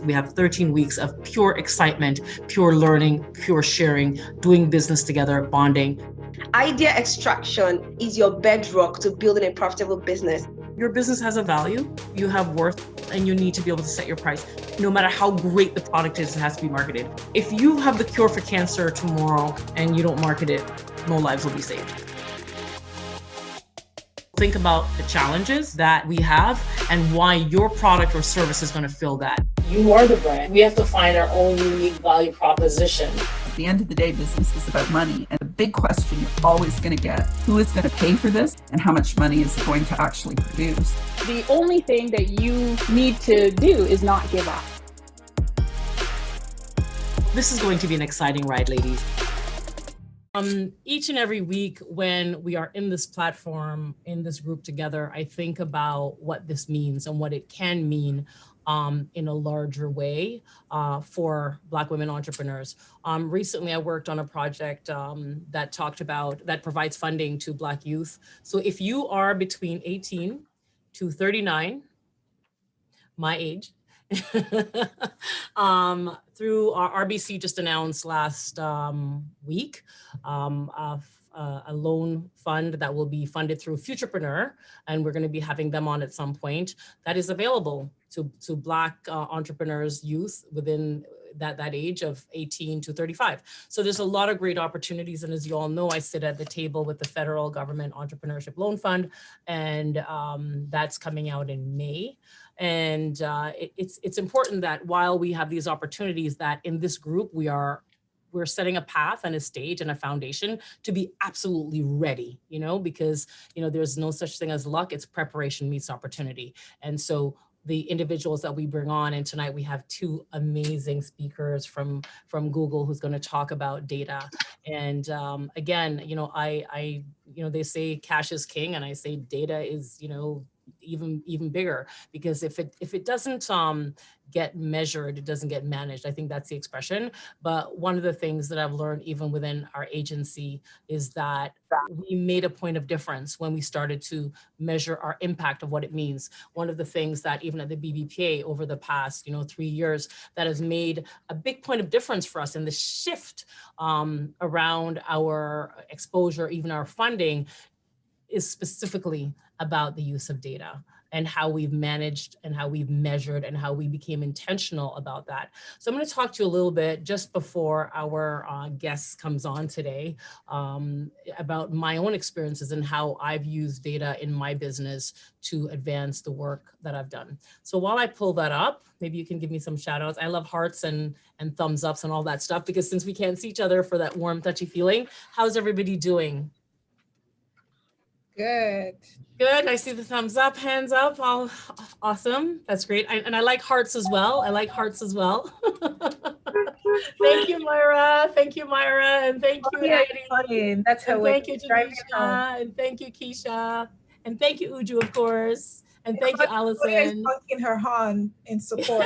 We have 13 weeks of pure excitement, pure learning, pure sharing, doing business together, bonding. Idea extraction is your bedrock to building a profitable business. Your business has a value, you have worth, and you need to be able to set your price. No matter how great the product is, it has to be marketed. If you have the cure for cancer tomorrow and you don't market it, no lives will be saved. Think about the challenges that we have and why your product or service is going to fill that. You are the brand. We have to find our own unique value proposition. At the end of the day, business is about money. And the big question you're always going to get, who is going to pay for this and how much money is it going to actually produce? The only thing that you need to do is not give up. This is going to be an exciting ride, ladies. Each and every week when we are in this platform, in this group together, I think about what this means and what it can mean in a larger way for Black women entrepreneurs. Recently, I worked on a project that provides funding to Black youth. So if you are between 18 to 39, my age, through our RBC just announced last week a loan fund that will be funded through Futurepreneur, and we're going to be having them on at some point. That is available to Black entrepreneurs, youth within that age of 18 to 35. So there's a lot of great opportunities. And as you all know, I sit at the table with the federal government Entrepreneurship Loan Fund, and that's coming out in May. And it's important that while we have these opportunities, that in this group, we're setting a path and a stage and a foundation to be absolutely ready, because, there's no such thing as luck. It's preparation meets opportunity. And so the individuals that we bring on, and tonight we have two amazing speakers from Google who's going to talk about data. And again, they say cash is king, and I say data is, even bigger, because if it doesn't get measured, it doesn't get managed. I think that's the expression. But one of the things that I've learned even within our agency is that we made a point of difference when we started to measure our impact of what it means. One of the things that even at the BBPA over the past 3 years that has made a big point of difference for us in the shift around our exposure, even our funding, is specifically about the use of data and how we've managed and how we've measured and how we became intentional about that. So I'm going to talk to you a little bit just before our guest comes on today about my own experiences and how I've used data in my business to advance the work that I've done. So while I pull that up, maybe you can give me some shout outs. I love hearts and thumbs ups and all that stuff, because since we can't see each other for that warm, touchy feeling, how's everybody doing? Good. Good. I see the thumbs up, hands up. All awesome. That's great. And I like hearts as well. Thank you, Myra. Thank you, Myra. And thank you, Eddie. That's how thank you, Janisha. And thank you, Keisha. And thank you, Uju, of course. And thank you, Allison. In her hand in support.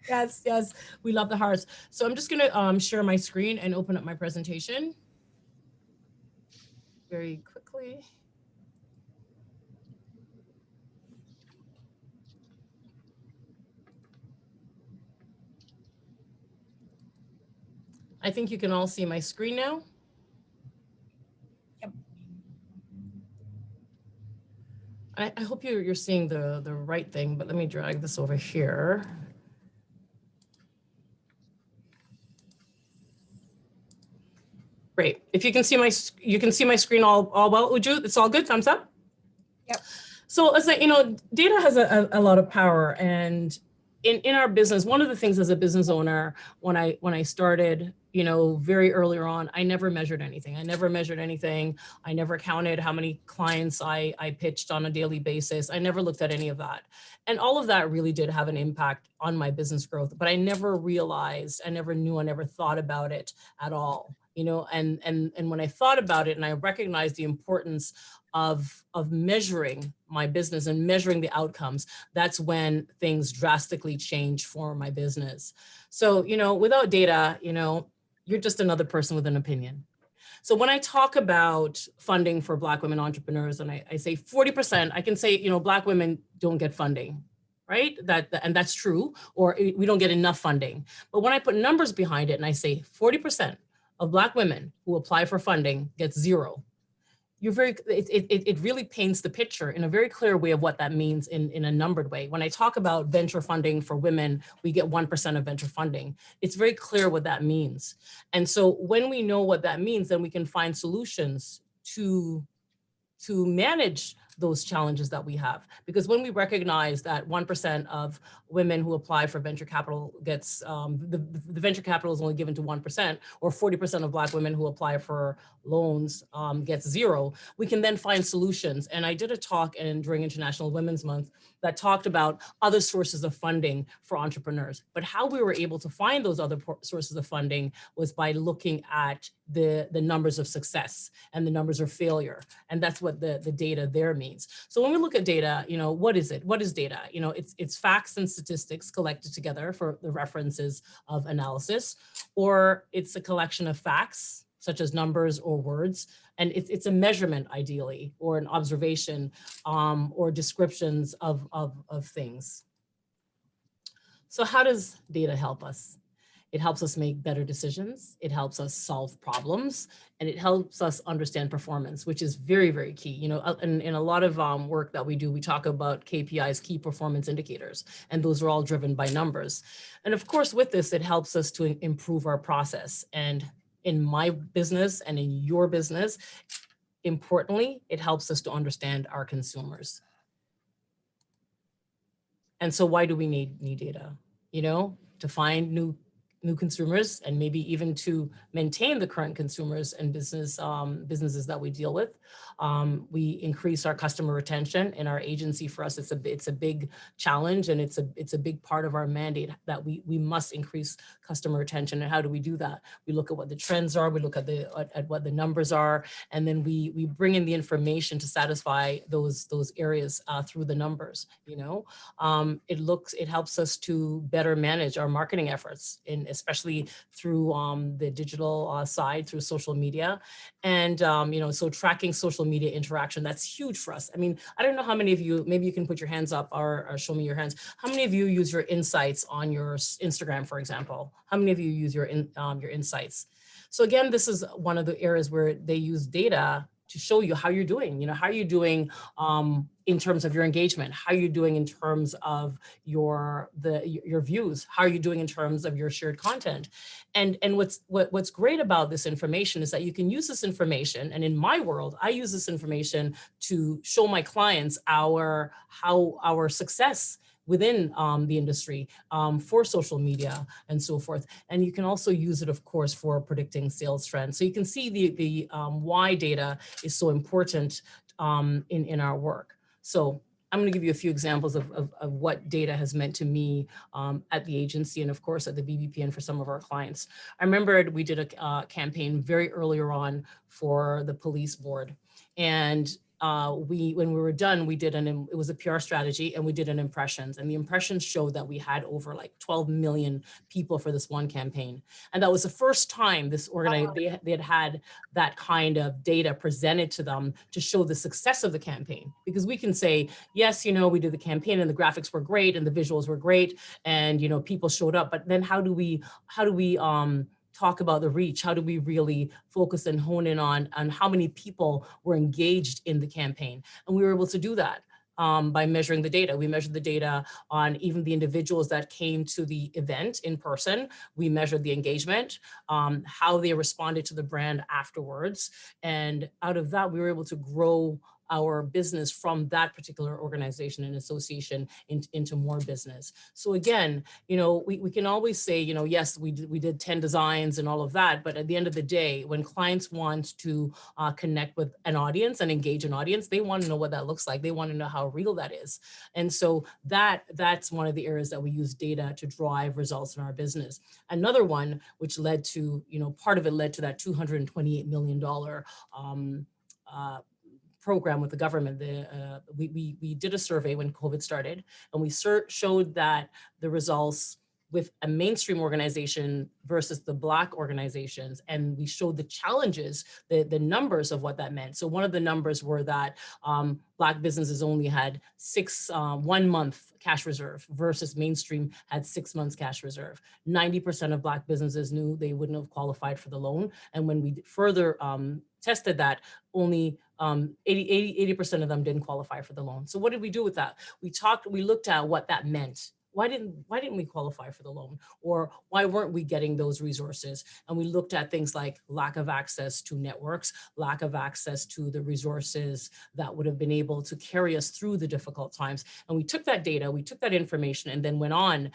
Yes. We love the hearts. So I'm just going to share my screen and open up my presentation very quickly. I think you can all see my screen now. Yep. I hope you're seeing the right thing, but let me drag this over here. Great. If you can see my screen all well, Uju, it's all good. Thumbs up. Yep. So as data has a lot of power, and in our business, one of the things as a business owner, when I started, very earlier on, I never measured anything. I never counted how many clients I pitched on a daily basis. I never looked at any of that. And all of that really did have an impact on my business growth, but I never realized, I never knew, I never thought about it at all. And when I thought about it and I recognized the importance of measuring my business and measuring the outcomes, that's when things drastically changed for my business. So, without data, you're just another person with an opinion. So when I talk about funding for Black women entrepreneurs, and I say 40%, I can say, Black women don't get funding. right? And that's true, or we don't get enough funding. But when I put numbers behind it and I say 40% of Black women who apply for funding get zero, it really paints the picture in a very clear way of what that means in a numbered way. When I talk about venture funding for women, we get 1% of venture funding. It's very clear what that means. And so when we know what that means, then we can find solutions to manage those challenges that we have. Because when we recognize that 1% of women who apply for venture capital gets, the venture capital is only given to 1%, or 40% of Black women who apply for loans gets zero, we can then find solutions. And I did a talk during International Women's Month that talked about other sources of funding for entrepreneurs. But how we were able to find those other sources of funding was by looking at the numbers of success and the numbers of failure. And that's what the data there means. So when we look at data, what is it? What is data? It's facts and statistics collected together for the references of analysis, or it's a collection of facts, such as numbers or words. And it's a measurement, ideally, or an observation, or descriptions of things. So how does data help us? It helps us make better decisions. It helps us solve problems, and it helps us understand performance, which is very, very key. In a lot of work that we do, we talk about KPIs, key performance indicators, and those are all driven by numbers. And of course, with this, it helps us to improve our process. And in my business and in your business, importantly, it helps us to understand our consumers. And so why do we need data? To find new consumers, and maybe even to maintain the current consumers and businesses that we deal with. We increase our customer retention in our agency. For us, it's a big challenge, and it's a big part of our mandate that we must increase customer retention. And how do we do that? We look at what the trends are, we look at what the numbers are, and then we bring in the information to satisfy those areas through the numbers. It helps us to better manage our marketing efforts, especially through the digital side, through social media. And, so tracking social media interaction, that's huge for us. I mean, I don't know how many of you, maybe you can put your hands up or show me your hands. How many of you use your insights on your Instagram, for example? How many of you use your insights? So again, this is one of the areas where they use data to show you how you're doing. How are you doing in terms of your engagement? How are you doing in terms of your views? How are you doing in terms of your shared content? And what's great about this information is that you can use this information. And in my world, I use this information to show my clients how our success within the industry for social media and so forth. And you can also use it, of course, for predicting sales trends. So you can see the why data is so important in our work. So I'm going to give you a few examples of what data has meant to me at the agency, and of course at the BBP and for some of our clients. I remember we did a campaign very earlier on for the police board. And when we were done, it was a PR strategy, and we did an impressions, and the impressions showed that we had over like 12 million people for this one campaign. And that was the first time this organization, they had that kind of data presented to them to show the success of the campaign. Because we can say, yes, we did the campaign and the graphics were great and the visuals were great and, people showed up, but then how do we talk about the reach? How do we really focus and hone in on how many people were engaged in the campaign? And we were able to do that by measuring the data. We measured the data on even the individuals that came to the event in person. We measured the engagement, how they responded to the brand afterwards. And out of that, we were able to grow our business from that particular organization and association into more business. So again, we can always say, yes, we did 10 designs and all of that, but at the end of the day, when clients want to connect with an audience and engage an audience, they want to know what that looks like. They want to know how real that is. And so that's one of the areas that we use data to drive results in our business. Another one, which led to, part of it led to that $228 million program with the government. We did a survey when COVID started, and we showed that the results with a mainstream organization versus the Black organizations. And we showed the challenges, the numbers of what that meant. So one of the numbers were that Black businesses only had 1 month cash reserve versus mainstream had 6 months cash reserve. 90% of Black businesses knew they wouldn't have qualified for the loan. And when we further tested that, only 80% of them didn't qualify for the loan. So what did we do with that? We looked at what that meant. Why didn't we qualify for the loan? Or why weren't we getting those resources? And we looked at things like lack of access to networks, lack of access to the resources that would have been able to carry us through the difficult times. And we took that data, we took that information, and then went on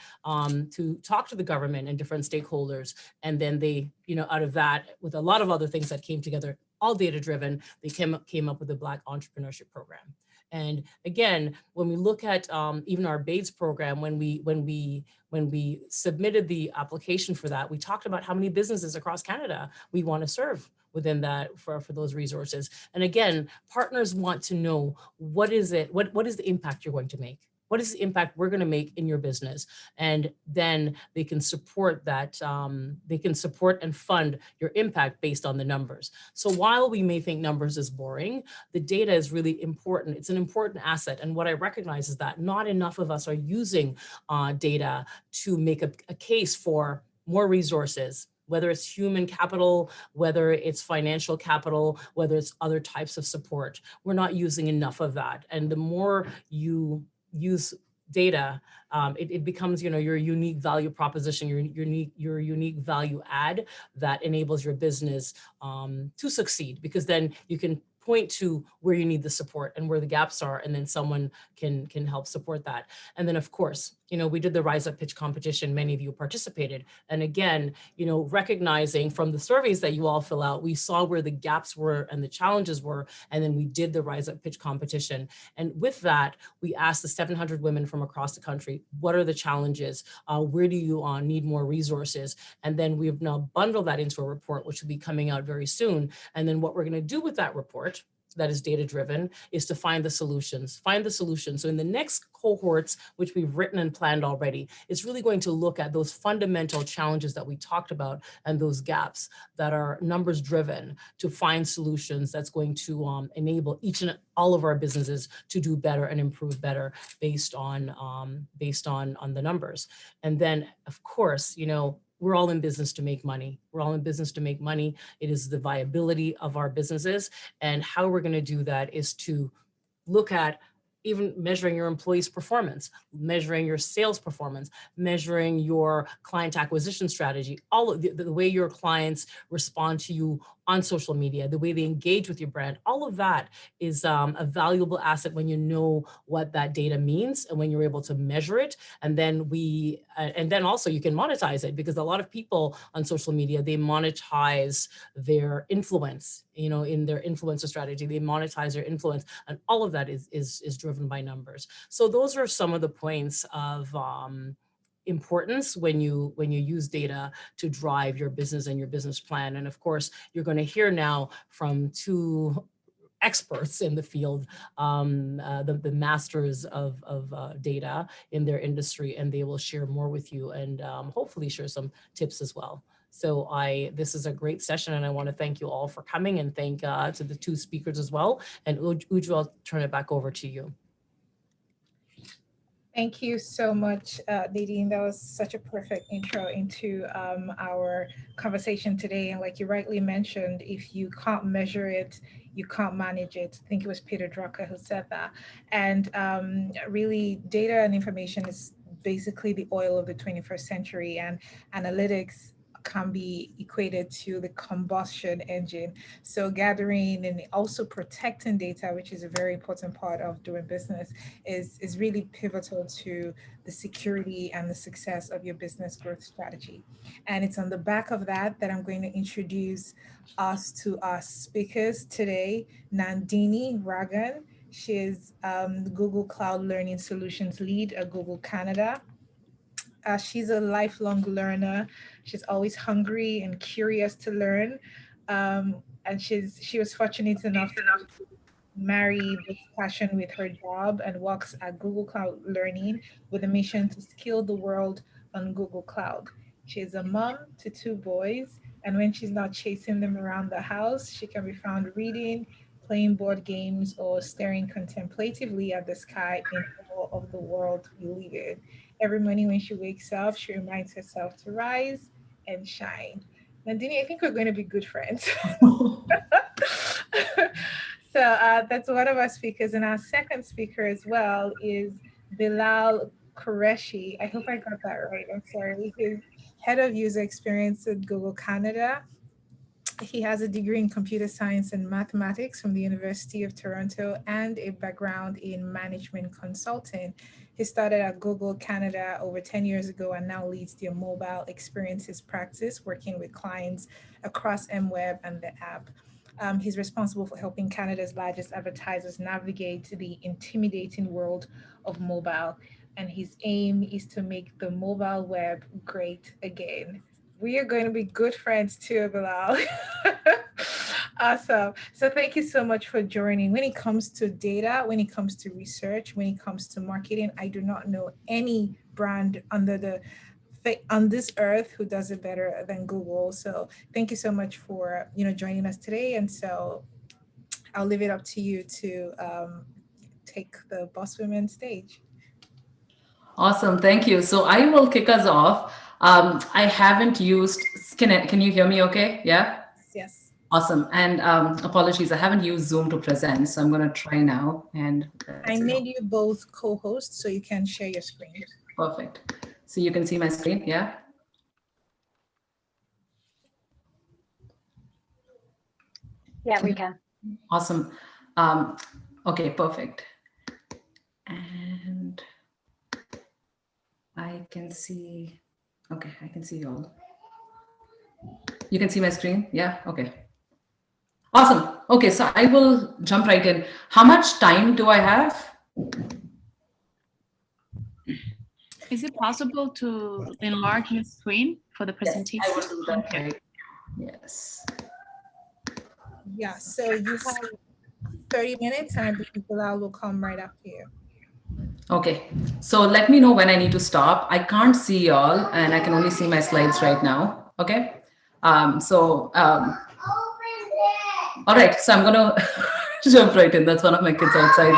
to talk to the government and different stakeholders. And then they, out of that, with a lot of other things that came together, all data driven, they came up with the Black Entrepreneurship Program. And again, when we look at even our BAIDS program, when we submitted the application for that, we talked about how many businesses across Canada we want to serve within that for those resources. And again, partners want to know what is the impact you're going to make? What is the impact we're going to make in your business? And then they can support that, they can support and fund your impact based on the numbers. So while we may think numbers is boring, the data is really important. It's an important asset. And what I recognize is that not enough of us are using data to make a case for more resources, whether it's human capital, whether it's financial capital, whether it's other types of support. We're not using enough of that. And the more you use data, it becomes, your unique value proposition, your unique value add that enables your business to succeed, because then you can point to where you need the support and where the gaps are, and then someone can help support that. And then of course, we did the Rise Up Pitch competition. Many of you participated. And again, recognizing from the surveys that you all fill out, we saw where the gaps were and the challenges were. And then we did the Rise Up Pitch competition. And with that, we asked the 700 women from across the country, what are the challenges? Where do you need more resources? And then we've now bundled that into a report, which will be coming out very soon. And then what we're going to do with that report that is data driven is to find the solutions. So in the next cohorts, which we've written and planned already, it's really going to look at those fundamental challenges that we talked about and those gaps that are numbers driven, to find solutions that's going to enable each and all of our businesses to do better and improve better based on the numbers. And then of course, we're all in business to make money. It is the viability of our businesses, and how we're going to do that is to look at even measuring your employees' performance, measuring your sales performance, measuring your client acquisition strategy, all of the way your clients respond to you on social media, the way they engage with your brand. All of that is a valuable asset when you know what that data means and when you're able to measure it. And then also you can monetize it, because a lot of people on social media, they monetize their influence, in their influencer strategy, they monetize their influence, and all of that is driven by numbers. So those are some of the points of importance when you use data to drive your business and your business plan. And of course, you're going to hear now from two experts in the field, the masters of data in their industry, and they will share more with you and hopefully share some tips as well. So this is a great session, and I want to thank you all for coming, and thank to the two speakers as well. And Uju, I'll turn it back over to you. Thank you so much, Nadine. That was such a perfect intro into our conversation today. And like you rightly mentioned, if you can't measure it, you can't manage it. I think it was Peter Drucker who said that. And really, data and information is basically the oil of the 21st century, and analytics can be equated to the combustion engine. So gathering and also protecting data, which is a very important part of doing business, is really pivotal to the security and the success of your business growth strategy. And it's on the back of that I'm going to introduce us to our speakers today. Nandini Ragan, she is the Google Cloud Learning Solutions Lead at Google Canada. She's a lifelong learner. She's always hungry and curious to learn. And she was fortunate enough to marry this passion with her job, and works at Google Cloud Learning with a mission to skill the world on Google Cloud. She's a mom to 2 boys, and when she's not chasing them around the house, she can be found reading, playing board games, or staring contemplatively at the sky in awe of the world we live in. Every morning when she wakes up, she reminds herself to rise and shine. Nandini, I think we're going to be good friends. So that's one of our speakers. And our second speaker as well is Bilal Qureshi. I hope I got that right. I'm sorry. He's head of user experience at Google Canada. He has a degree in computer science and mathematics from the University of Toronto and a background in management consulting. He started at Google Canada over 10 years ago and now leads their mobile experiences practice, working with clients across MWeb and the app. He's responsible for helping Canada's largest advertisers navigate the intimidating world of mobile. And his aim is to make the mobile web great again. We are going to be good friends too, Bilal. Awesome. So thank you so much for joining. When it comes to data, when it comes to research, when it comes to marketing, I do not know any brand on this earth who does it better than Google. So thank you so much for joining us today. And so I'll leave it up to you to take the Boss Women stage. Awesome, thank you. So I will kick us off. I haven't used, can you hear me okay? Yeah? Yes. Awesome. And apologies, I haven't used Zoom to present, so I'm going to try now. And I made you both co-hosts so you can share your screen. Perfect. So you can see my screen, yeah? Yeah, we can. Awesome. Okay, perfect. And I can see, okay, I can see you all. You can see my screen? Yeah, okay. Awesome. Okay, so I will jump right in. How much time do I have? Is it possible to enlarge your screen for the presentation? Yes, I will do that. Okay. Right. Yes. Yeah, so you have 30 minutes and I believe Bilal will come right after you. Okay, so let me know when I need to stop. I can't see y'all and I can only see my slides right now. Okay, all right, so I'm gonna jump right in. That's one of my kids outside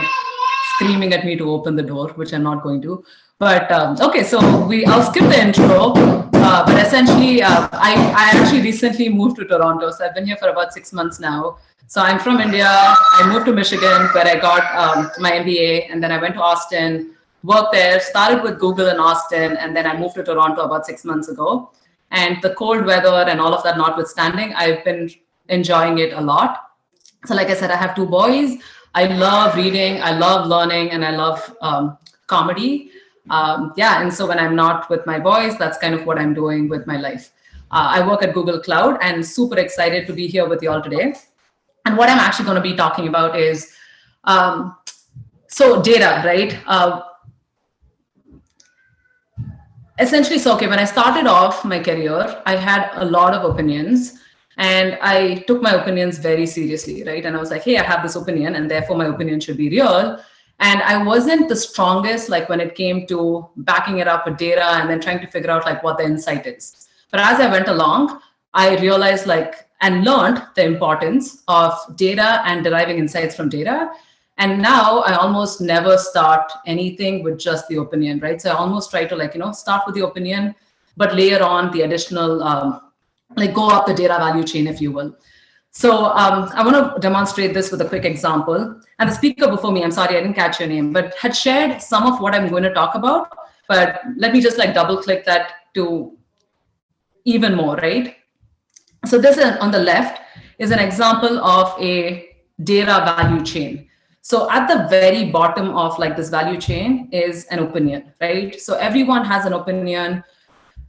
screaming at me to open the door, which I'm not going to. But okay, so I'll skip the intro. But essentially, I actually recently moved to Toronto, so I've been here for about 6 months now. So I'm from India. I moved to Michigan, where I got my MBA, and then I went to Austin, worked there, started with Google in Austin, and then I moved to Toronto about 6 months ago. And the cold weather and all of that notwithstanding, I've been enjoying it a lot. So like I said, I have 2 boys. I love reading, I love learning, and I love comedy. Yeah, and so when I'm not with my boys, that's kind of what I'm doing with my life. I work at Google Cloud and super excited to be here with you all today. And what I'm actually going to be talking about is, so data, right? Essentially, so okay, when I started off my career, I had a lot of opinions and I took my opinions very seriously, right? And I was like, hey, I have this opinion and therefore my opinion should be real. And I wasn't the strongest, like when it came to backing it up with data and then trying to figure out like what the insight is. But as I went along, I realized and learned the importance of data and deriving insights from data. And now I almost never start anything with just the opinion, right? So I almost try to start with the opinion, but layer on the additional, go up the data value chain, if you will. So I want to demonstrate this with a quick example. And the speaker before me, I'm sorry, I didn't catch your name, but had shared some of what I'm going to talk about. But let me just double click that to even more, right? So this on the left is an example of a data value chain. So at the very bottom of this value chain is an opinion, right? So everyone has an opinion.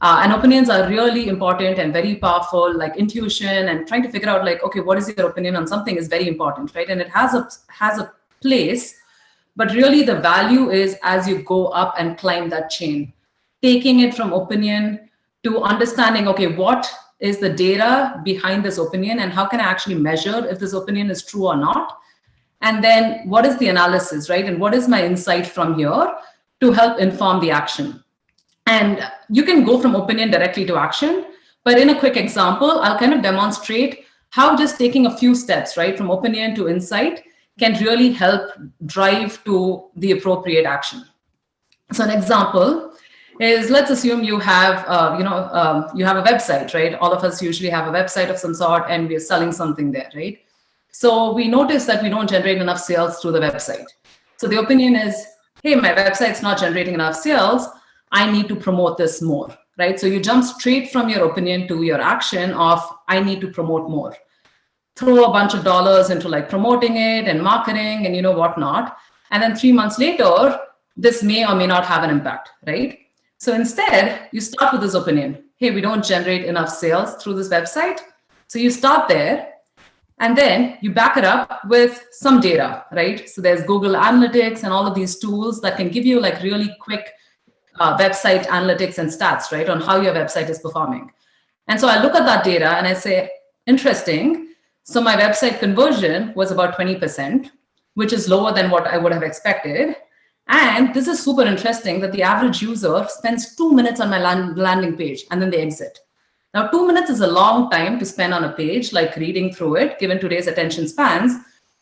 And opinions are really important and very powerful, like intuition and trying to figure out okay, what is your opinion on something is very important, right? And it has a place, but really the value is as you go up and climb that chain, taking it from opinion to understanding, okay, what is the data behind this opinion and how can I actually measure if this opinion is true or not? And then what is the analysis, right? And what is my insight from here to help inform the action? And you can go from opinion directly to action. But in a quick example, I'll kind of demonstrate how just taking a few steps, right, from opinion to insight can really help drive to the appropriate action. So an example is, let's assume you have, you have a website, right? All of us usually have a website of some sort, and we're selling something there, right? So we notice that we don't generate enough sales through the website. So the opinion is, hey, my website's not generating enough sales. I need to promote this more, right? So you jump straight from your opinion to your action of, I need to promote more. Throw a bunch of dollars into like promoting it and marketing and whatnot. And then 3 months later, this may or may not have an impact, right? So instead, you start with this opinion. Hey, we don't generate enough sales through this website. So you start there, and then you back it up with some data, right? So there's Google Analytics and all of these tools that can give you like really quick website analytics and stats, right, on how your website is performing. And so I look at that data and I say, interesting. So my website conversion was about 20%, which is lower than what I would have expected. And this is super interesting that the average user spends 2 minutes on my landing page and then they exit. Now, 2 minutes is a long time to spend on a page, like reading through it, given today's attention spans.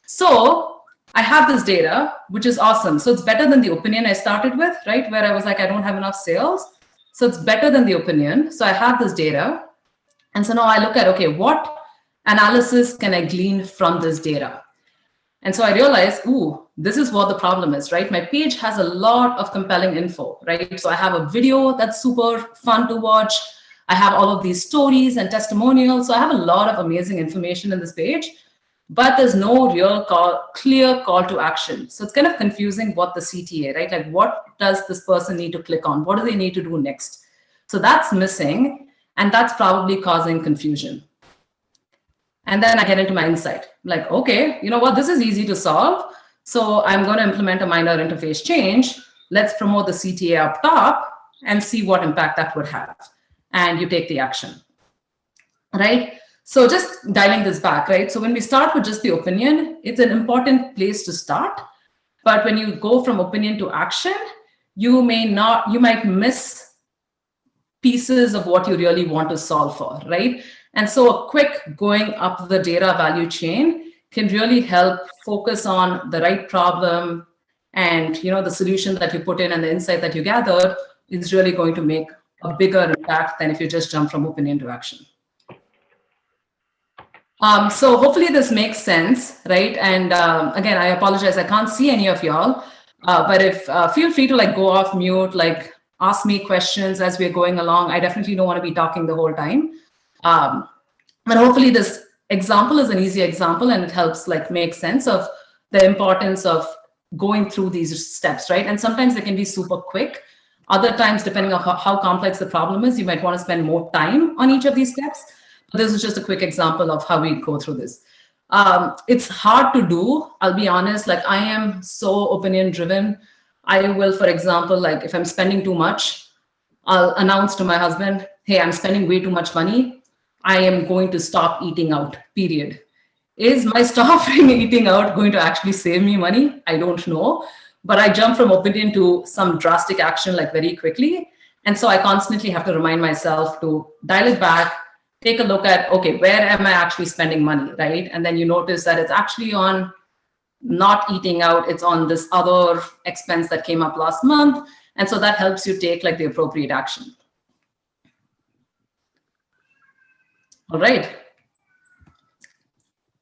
So I have this data, which is awesome. So it's better than the opinion I started with, right? Where I was like, I don't have enough sales. So it's better than the opinion. So I have this data. And so now I look at, okay, what analysis can I glean from this data? And so I realized, ooh, this is what the problem is, right? My page has a lot of compelling info, right? So I have a video that's super fun to watch. I have all of these stories and testimonials. So I have a lot of amazing information in this page, but there's no real clear call to action. So it's kind of confusing what the CTA, right? Like, what does this person need to click on? What do they need to do next? So that's missing, and that's probably causing confusion. And then I get into my insight, like, okay, you know what, this is easy to solve. So I'm going to implement a minor interface change. Let's promote the CTA up top and see what impact that would have. And you take the action, right? So just dialing this back, right? So when we start with just the opinion, it's an important place to start. But when you go from opinion to action, you might miss pieces of what you really want to solve for, right? And so a quick going up the data value chain can really help focus on the right problem, and the solution that you put in and the insight that you gathered is really going to make a bigger impact than if you just jump from opinion to action. So hopefully this makes sense, right? And again, I apologize, I can't see any of y'all, but if feel free to like go off mute, like ask me questions as we're going along. I definitely don't want to be talking the whole time. But hopefully this example is an easy example, and it helps like make sense of the importance of going through these steps, right? And sometimes they can be super quick. Other times, depending on how complex the problem is, you might want to spend more time on each of these steps. But this is just a quick example of how we go through this. It's hard to do, I'll be honest. Like, I am so opinion driven. I will, for example, like if I'm spending too much, I'll announce to my husband, hey, I'm spending way too much money. I am going to stop eating out, period. Is my stopping eating out going to actually save me money? I don't know. But I jump from opinion to some drastic action like very quickly. And so I constantly have to remind myself to dial it back, take a look at, okay, where am I actually spending money, right? And then you notice that it's actually on not eating out. It's on this other expense that came up last month. And so that helps you take like the appropriate action. All right.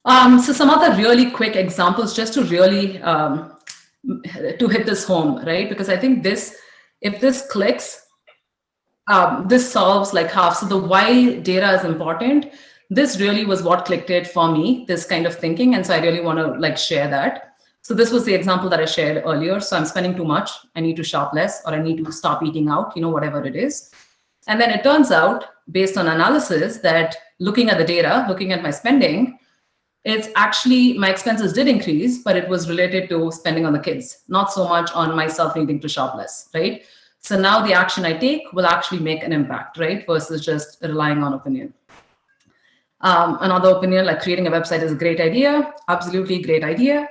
So some other really quick examples just to really to hit this home, right? Because I think if this clicks, this solves like half. So the why data is important. This really was what clicked it for me, this kind of thinking. And so I really want to like share that. So this was the example that I shared earlier. So I'm spending too much. I need to shop less, or I need to stop eating out, whatever it is. And then it turns out, based on analysis, that looking at the data, looking at my spending, it's actually my expenses did increase, but it was related to spending on the kids, not so much on myself needing to shop less, right? So now the action I take will actually make an impact, right? Versus just relying on opinion. Another opinion, like creating a website is a great idea, absolutely great idea.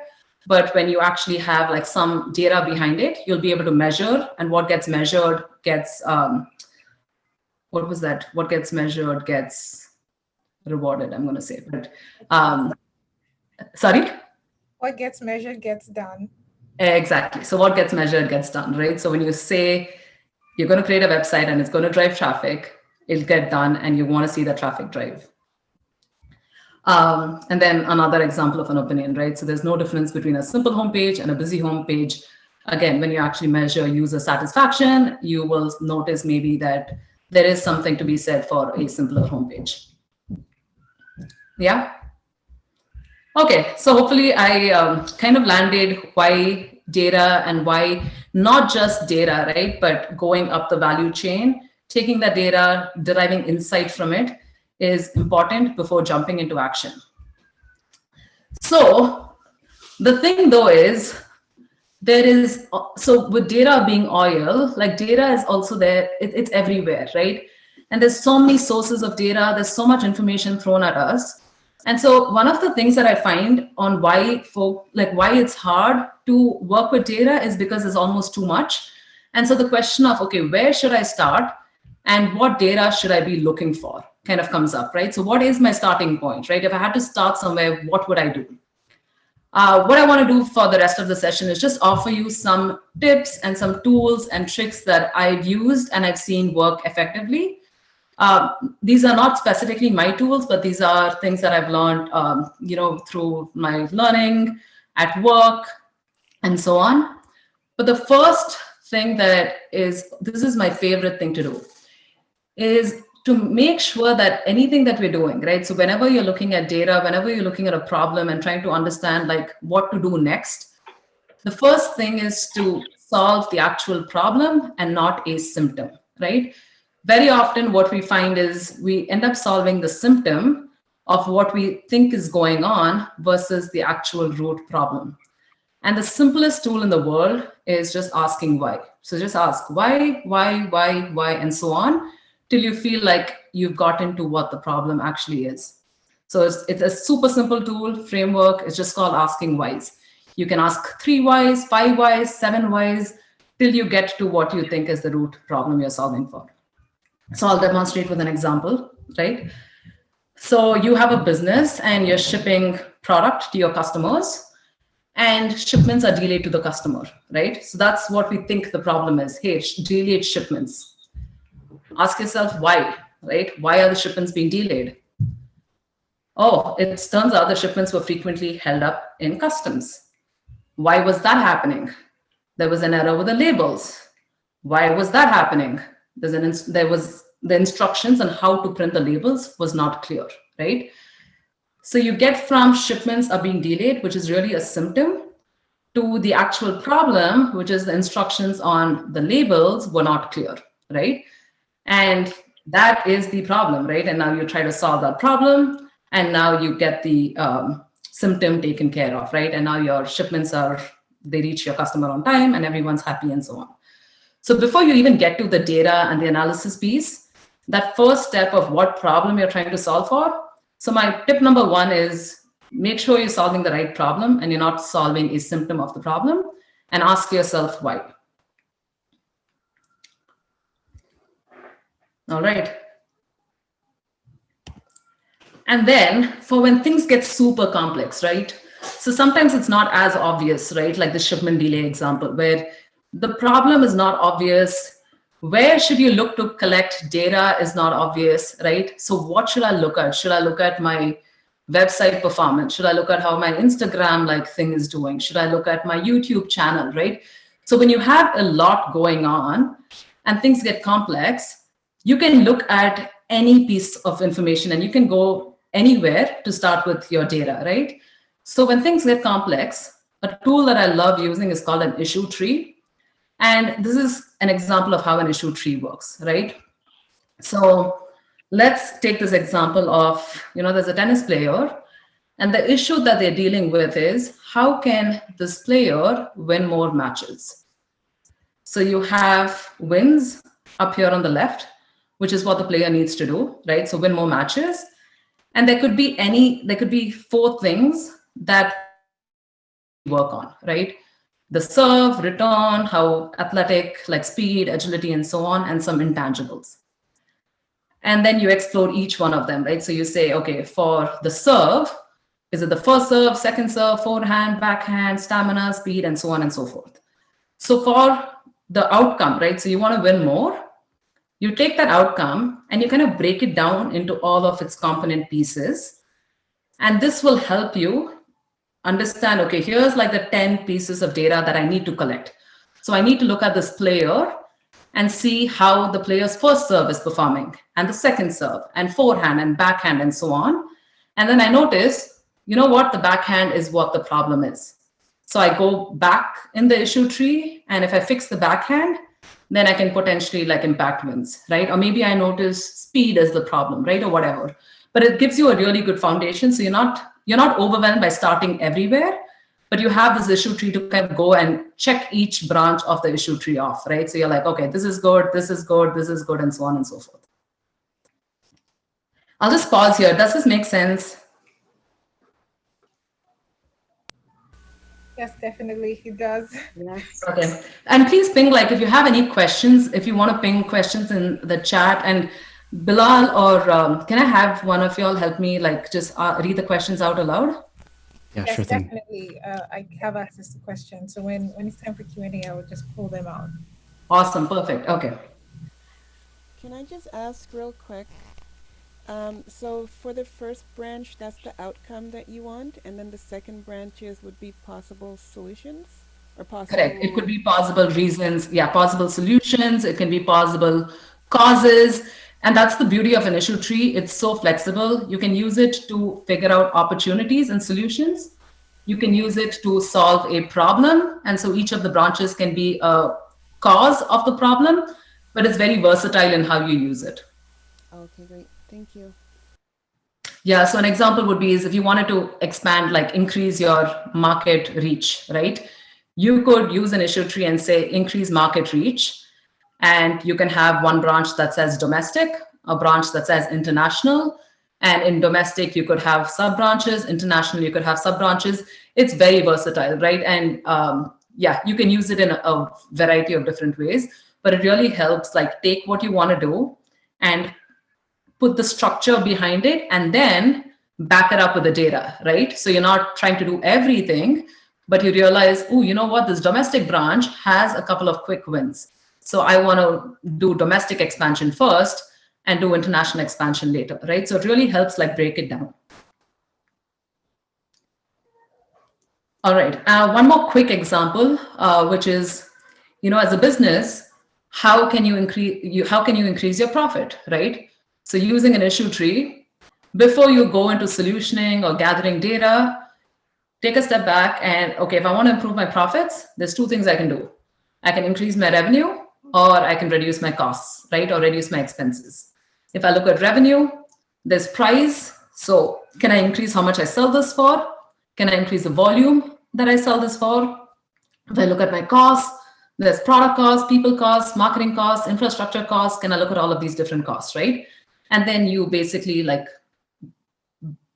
But when you actually have like some data behind it, you'll be able to measure, and what gets measured gets, what was that? What gets measured gets rewarded, I'm going to say. But sorry? What gets measured gets done. Exactly. So what gets measured gets done, right? So when you say you're going to create a website and it's going to drive traffic, it'll get done, and you want to see the traffic drive. And then another example of an opinion, right? So there's no difference between a simple homepage and a busy homepage. Again, when you actually measure user satisfaction, you will notice maybe that there is something to be said for a simpler homepage. Yeah. Okay, so hopefully I kind of landed why data and why not just data, right? But going up the value chain, taking that data, deriving insight from it is important before jumping into action. So the thing though is, so with data being oil, like data is also there, it's everywhere, right? And there's so many sources of data, there's so much information thrown at us. And so one of the things that I find on why it's hard to work with data is because there's almost too much. And so the question of, okay, where should I start and what data should I be looking for kind of comes up, right? So what is my starting point, right? If I had to start somewhere, what would I do? What I want to do for the rest of the session is just offer you some tips and some tools and tricks that I've used and I've seen work effectively. These are not specifically my tools, but these are things that I've learned, through my learning at work and so on. But the first thing this is my favorite thing to do, is to make sure that anything that we're doing, right? So whenever you're looking at data, whenever you're looking at a problem and trying to understand like what to do next, the first thing is to solve the actual problem and not a symptom, right? Very often what we find is we end up solving the symptom of what we think is going on versus the actual root problem. And the simplest tool in the world is just asking why. So just ask why, and so on, till you feel like you've gotten to what the problem actually is. So it's a super simple tool, framework. It's just called asking whys. You can ask 3 whys, 5 whys, 7 whys, till you get to what you think is the root problem you're solving for. So I'll demonstrate with an example, right? So you have a business and you're shipping product to your customers, and shipments are delayed to the customer, right? So that's what we think the problem is. Hey, delayed shipments. Ask yourself why, right? Why are the shipments being delayed? Oh, it turns out the shipments were frequently held up in customs. Why was that happening? There was an error with the labels. Why was that happening? There was the instructions on how to print the labels was not clear, right? So you get from shipments are being delayed, which is really a symptom, to the actual problem, which is the instructions on the labels were not clear, right? And that is the problem, right? And now you try to solve that problem, and now you get the symptom taken care of, right? And now your shipments they reach your customer on time and everyone's happy and so on. So before you even get to the data and the analysis piece, that first step of what problem you're trying to solve for. So my tip number 1 is make sure you're solving the right problem and you're not solving a symptom of the problem, and ask yourself why. All right. And then for when things get super complex, right? So sometimes it's not as obvious, right? Like the shipment delay example, where the problem is not obvious. Where should you look to collect data is not obvious, right? So what should I look at? Should I look at my website performance? Should I look at how my Instagram thing is doing? Should I look at my YouTube channel, right? So when you have a lot going on and things get complex, you can look at any piece of information and you can go anywhere to start with your data, right? So when things get complex, a tool that I love using is called an issue tree. And this is an example of how an issue tree works, right? So let's take this example of, there's a tennis player, and the issue that they're dealing with is how can this player win more matches? So you have wins up here on the left, which is what the player needs to do, right? So win more matches. And there could be 4 things that work on, right? the serve, return, how athletic, like speed, agility, and so on, and some intangibles. And then you explore each one of them, right? So you say, okay, for the serve, is it the first serve, second serve, forehand, backhand, stamina, speed, and so on and so forth. So for the outcome, right? So you want to win more. You take that outcome and you kind of break it down into all of its component pieces. And this will help you understand, okay, here's like the 10 pieces of data that I need to collect. So I need to look at this player and see how the player's first serve is performing, and the second serve, and forehand and backhand, and so on. And then I notice, you know what, the backhand is what the problem is. So I go back in the issue tree, and if I fix the backhand, then I can potentially like impact wins, right? Or maybe I notice speed as the problem, right? Or whatever. But it gives you a really good foundation. So you're not overwhelmed by starting everywhere, but you have this issue tree to kind of go and check each branch of the issue tree off, right? So you're like, okay, this is good, this is good, this is good, and so on and so forth. I'll just pause here. Does this make sense? Yes, definitely, it does. Yes. Okay. And please ping, like, if you have any questions, if you want to ping questions in the chat. And Bilal or can I have one of y'all help me, like, just read the questions out aloud? Yeah, Yes, sure thing. definitely. I have access to questions. So when it's time for Q&A, I will just pull them out. Awesome. Perfect. Okay. Can I just ask real quick? So for the first branch, that's the outcome that you want, and then the second branches would be possible solutions or possible. Correct. It could be possible reasons. Yeah, possible solutions. It can be possible causes. And that's the beauty of an issue tree. It's so flexible. You can use it to figure out opportunities and solutions. You can use it to solve a problem. And so each of the branches can be a cause of the problem, but it's very versatile in how you use it. Okay, great. Thank you. Yeah, so an example would be is if you wanted to expand, like increase your market reach, right? You could use an issue tree and say increase market reach. And you can have one branch that says domestic, a branch that says international. And in domestic, you could have sub-branches. International, you could have sub-branches. It's very versatile, right? And yeah, you can use it in a variety of different ways. But it really helps, like, take what you want to do and put the structure behind it and then back it up with the data, right? So you're not trying to do everything, but you realize, oh, you know what? This domestic branch has a couple of quick wins. So I want to do domestic expansion first and do international expansion later, right? So it really helps, like, break it down. All right, one more quick example, which is, you know, as a business, how can you increase your profit, right? So using an issue tree, before you go into solutioning or gathering data, take a step back and, okay, if I want to improve my profits, there's two things I can do. I can increase my revenue, or I can reduce my costs, right? Or reduce my expenses. If I look at revenue, there's price. So can I increase how much I sell this for? Can I increase the volume that I sell this for? If I look at my costs, there's product costs, people costs, marketing costs, infrastructure costs. Can I look at all of these different costs, right? And then you basically, like,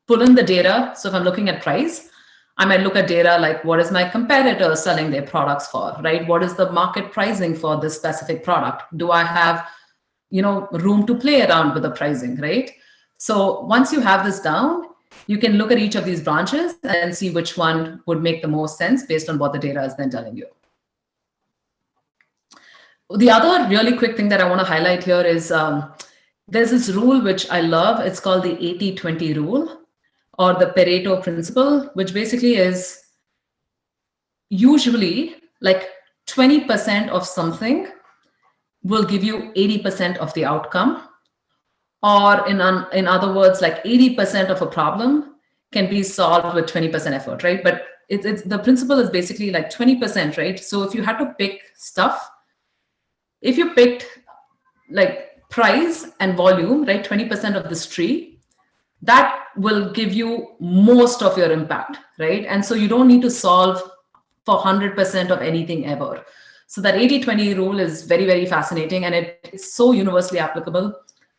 pull in the data. So if I'm looking at price, I might look at data like, what is my competitor selling their products for, right? What is the market pricing for this specific product? Do I have, you know, room to play around with the pricing, right? So once you have this down, you can look at each of these branches and see which one would make the most sense based on what the data is then telling you. The other really quick thing that I want to highlight here is there's this rule which I love. It's called the 80-20 rule, or the Pareto Principle, which basically is usually like 20% of something will give you 80% of the outcome. Or in other words, like 80% of a problem can be solved with 20% effort, right? But it's the principle is basically like 20%, right? So if you had to pick stuff, if you picked like price and volume, right, 20% of this tree, that will give you most of your impact, right? And so you don't need to solve for 100% of anything ever. So that 80-20 rule is very, very fascinating, and it's so universally applicable.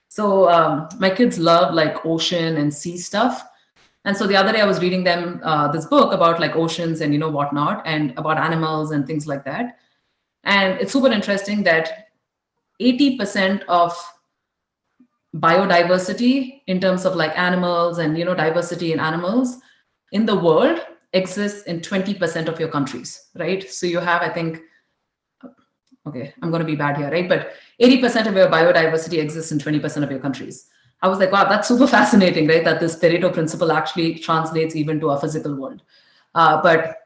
So my kids love like ocean and sea stuff. And so the other day I was reading them this book about like oceans and whatnot, and about animals and things like that. And it's super interesting that 80% of biodiversity in terms of like animals and diversity in animals in the world exists in 20% of your countries, right? So you have, I think, okay, I'm going to be bad here, right? But 80% of your biodiversity exists in 20% of your countries. I was like, wow, that's super fascinating, right? That this Pareto principle actually translates even to our physical world. But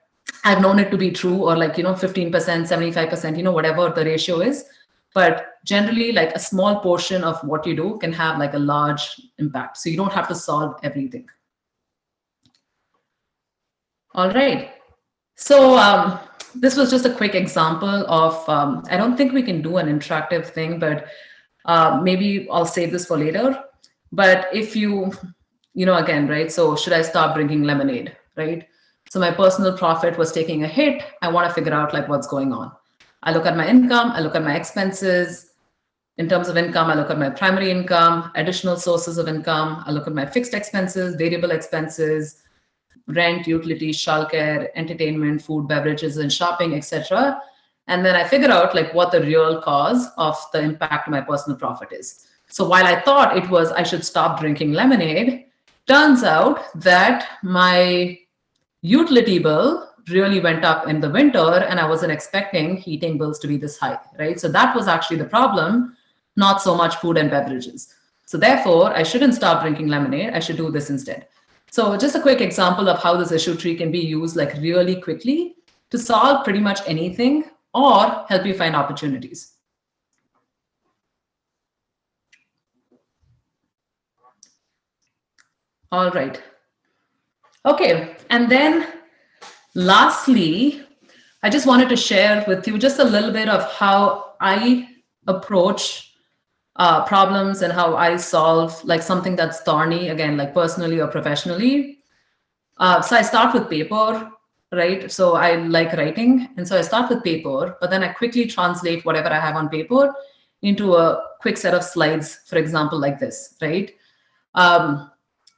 I've known it to be true, or like, 15%, 75%, whatever the ratio is. But generally, like a small portion of what you do can have like a large impact. So you don't have to solve everything. All right. So this was just a quick example of, I don't think we can do an interactive thing, but maybe I'll save this for later. But if again, right? So should I stop drinking lemonade, right? So my personal profit was taking a hit. I want to figure out like what's going on. I look at my income, I look at my expenses. In terms of income, I look at my primary income, additional sources of income. I look at my fixed expenses, variable expenses, rent, utilities, childcare, entertainment, food, beverages, and shopping, etc. And then I figure out like what the real cause of the impact to my personal profit is. So while I thought it was I should stop drinking lemonade, turns out that my utility bill really went up in the winter, and I wasn't expecting heating bills to be this high, right? So that was actually the problem, not so much food and beverages. So therefore, I shouldn't stop drinking lemonade. I should do this instead. So just a quick example of how this issue tree can be used like really quickly to solve pretty much anything or help you find opportunities. All right. Okay. And then lastly, I just wanted to share with you just a little bit of how I approach problems and how I solve like something that's thorny, again, like personally or professionally. So I start with paper, right? So I like writing. And so I start with paper, but then I quickly translate whatever I have on paper into a quick set of slides, for example, like this, right?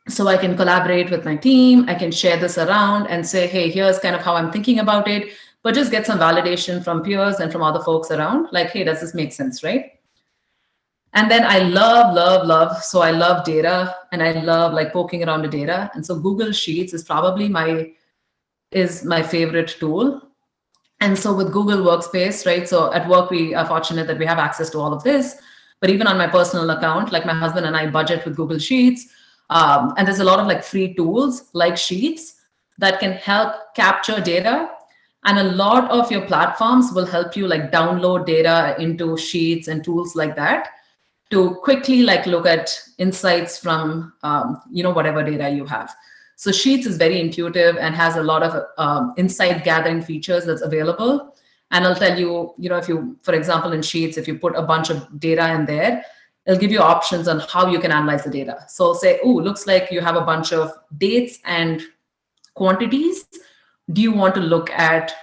So I can collaborate with my team. I can share this around and say, hey, here's kind of how I'm thinking about it, but just get some validation from peers and from other folks around. Like, hey, does this make sense, right? And then I love, so I love data, and I love like poking around the data. And so Google Sheets is probably my favorite tool. And so with Google Workspace, right? So at work, we are fortunate that we have access to all of this. But even on my personal account, like my husband and I budget with Google Sheets. And there's a lot of like free tools like Sheets that can help capture data. And a lot of your platforms will help you like download data into Sheets and tools like that to quickly like look at insights from, whatever data you have. So Sheets is very intuitive and has a lot of insight gathering features that's available. And I'll tell you, if you, for example, in Sheets, if you put a bunch of data in there, it'll give you options on how you can analyze the data. So say, oh, looks like you have a bunch of dates and quantities. Do you want to look at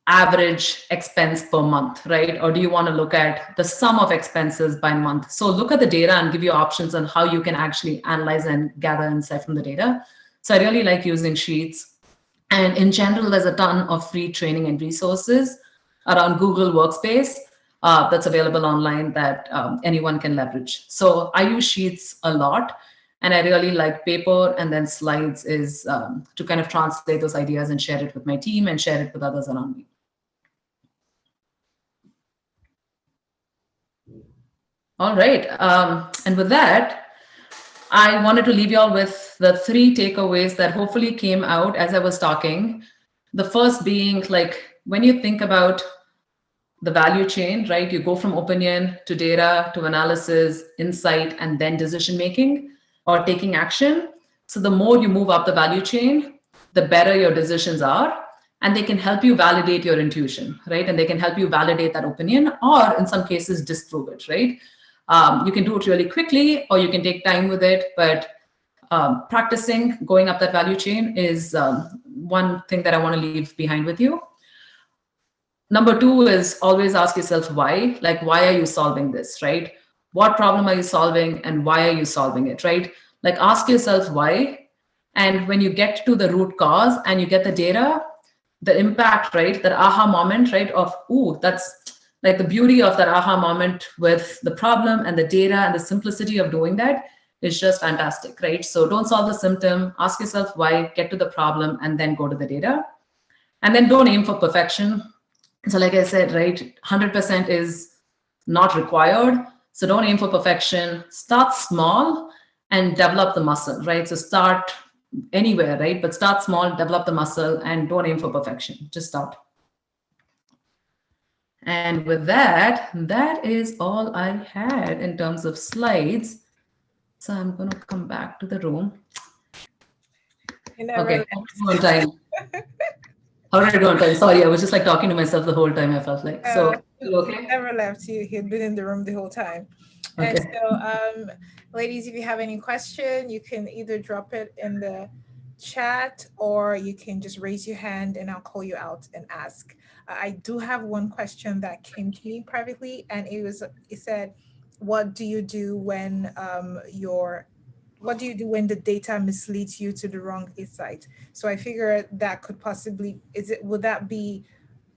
average expense per month, right? Or do you want to look at the sum of expenses by month? So look at the data and give you options on how you can actually analyze and gather insight from the data. So I really like using Sheets. And in general, there's a ton of free training and resources around Google Workspace that's available online that anyone can leverage. So I use Sheets a lot, and I really like paper, and then slides is to kind of translate those ideas and share it with my team and share it with others around me. All right. And with that, I wanted to leave you all with the 3 takeaways that hopefully came out as I was talking. The first being like, when you think about the value chain, right? You go from opinion to data to analysis, insight, and then decision-making or taking action. So the more you move up the value chain, the better your decisions are, and they can help you validate your intuition, right? And they can help you validate that opinion, or in some cases, disprove it, right? You can do it really quickly, or you can take time with it, but practicing going up that value chain is one thing that I want to leave behind with you. Number 2 is always ask yourself why. Like, why are you solving this, right? What problem are you solving, and why are you solving it, right? Like, ask yourself why, And when you get to the root cause and you get the data, the impact, right, that aha moment, right, of, ooh, that's like the beauty of that aha moment with the problem and the data and the simplicity of doing that is just fantastic, right? So don't solve the symptom, ask yourself why, get to the problem, and then go to the data. And then don't aim for perfection. So like I said, right, 100% is not required. So don't aim for perfection. Start small and develop the muscle, right? So start anywhere, right? But start small, develop the muscle, and don't aim for perfection. Just start. And with that, that is all I had in terms of slides. So I'm going to come back to the room. Okay, on time. How did I do on time? Sorry, I was just like talking to myself the whole time, I felt like. So, okay. He never left you. He'd been in the room the whole time. Okay. And so, ladies, if you have any question, you can either drop it in the chat or you can just raise your hand and I'll call you out and ask. I do have one question that came to me privately, and it said, what do you do when the data misleads you to the wrong insight? So I figured that could possibly, would that be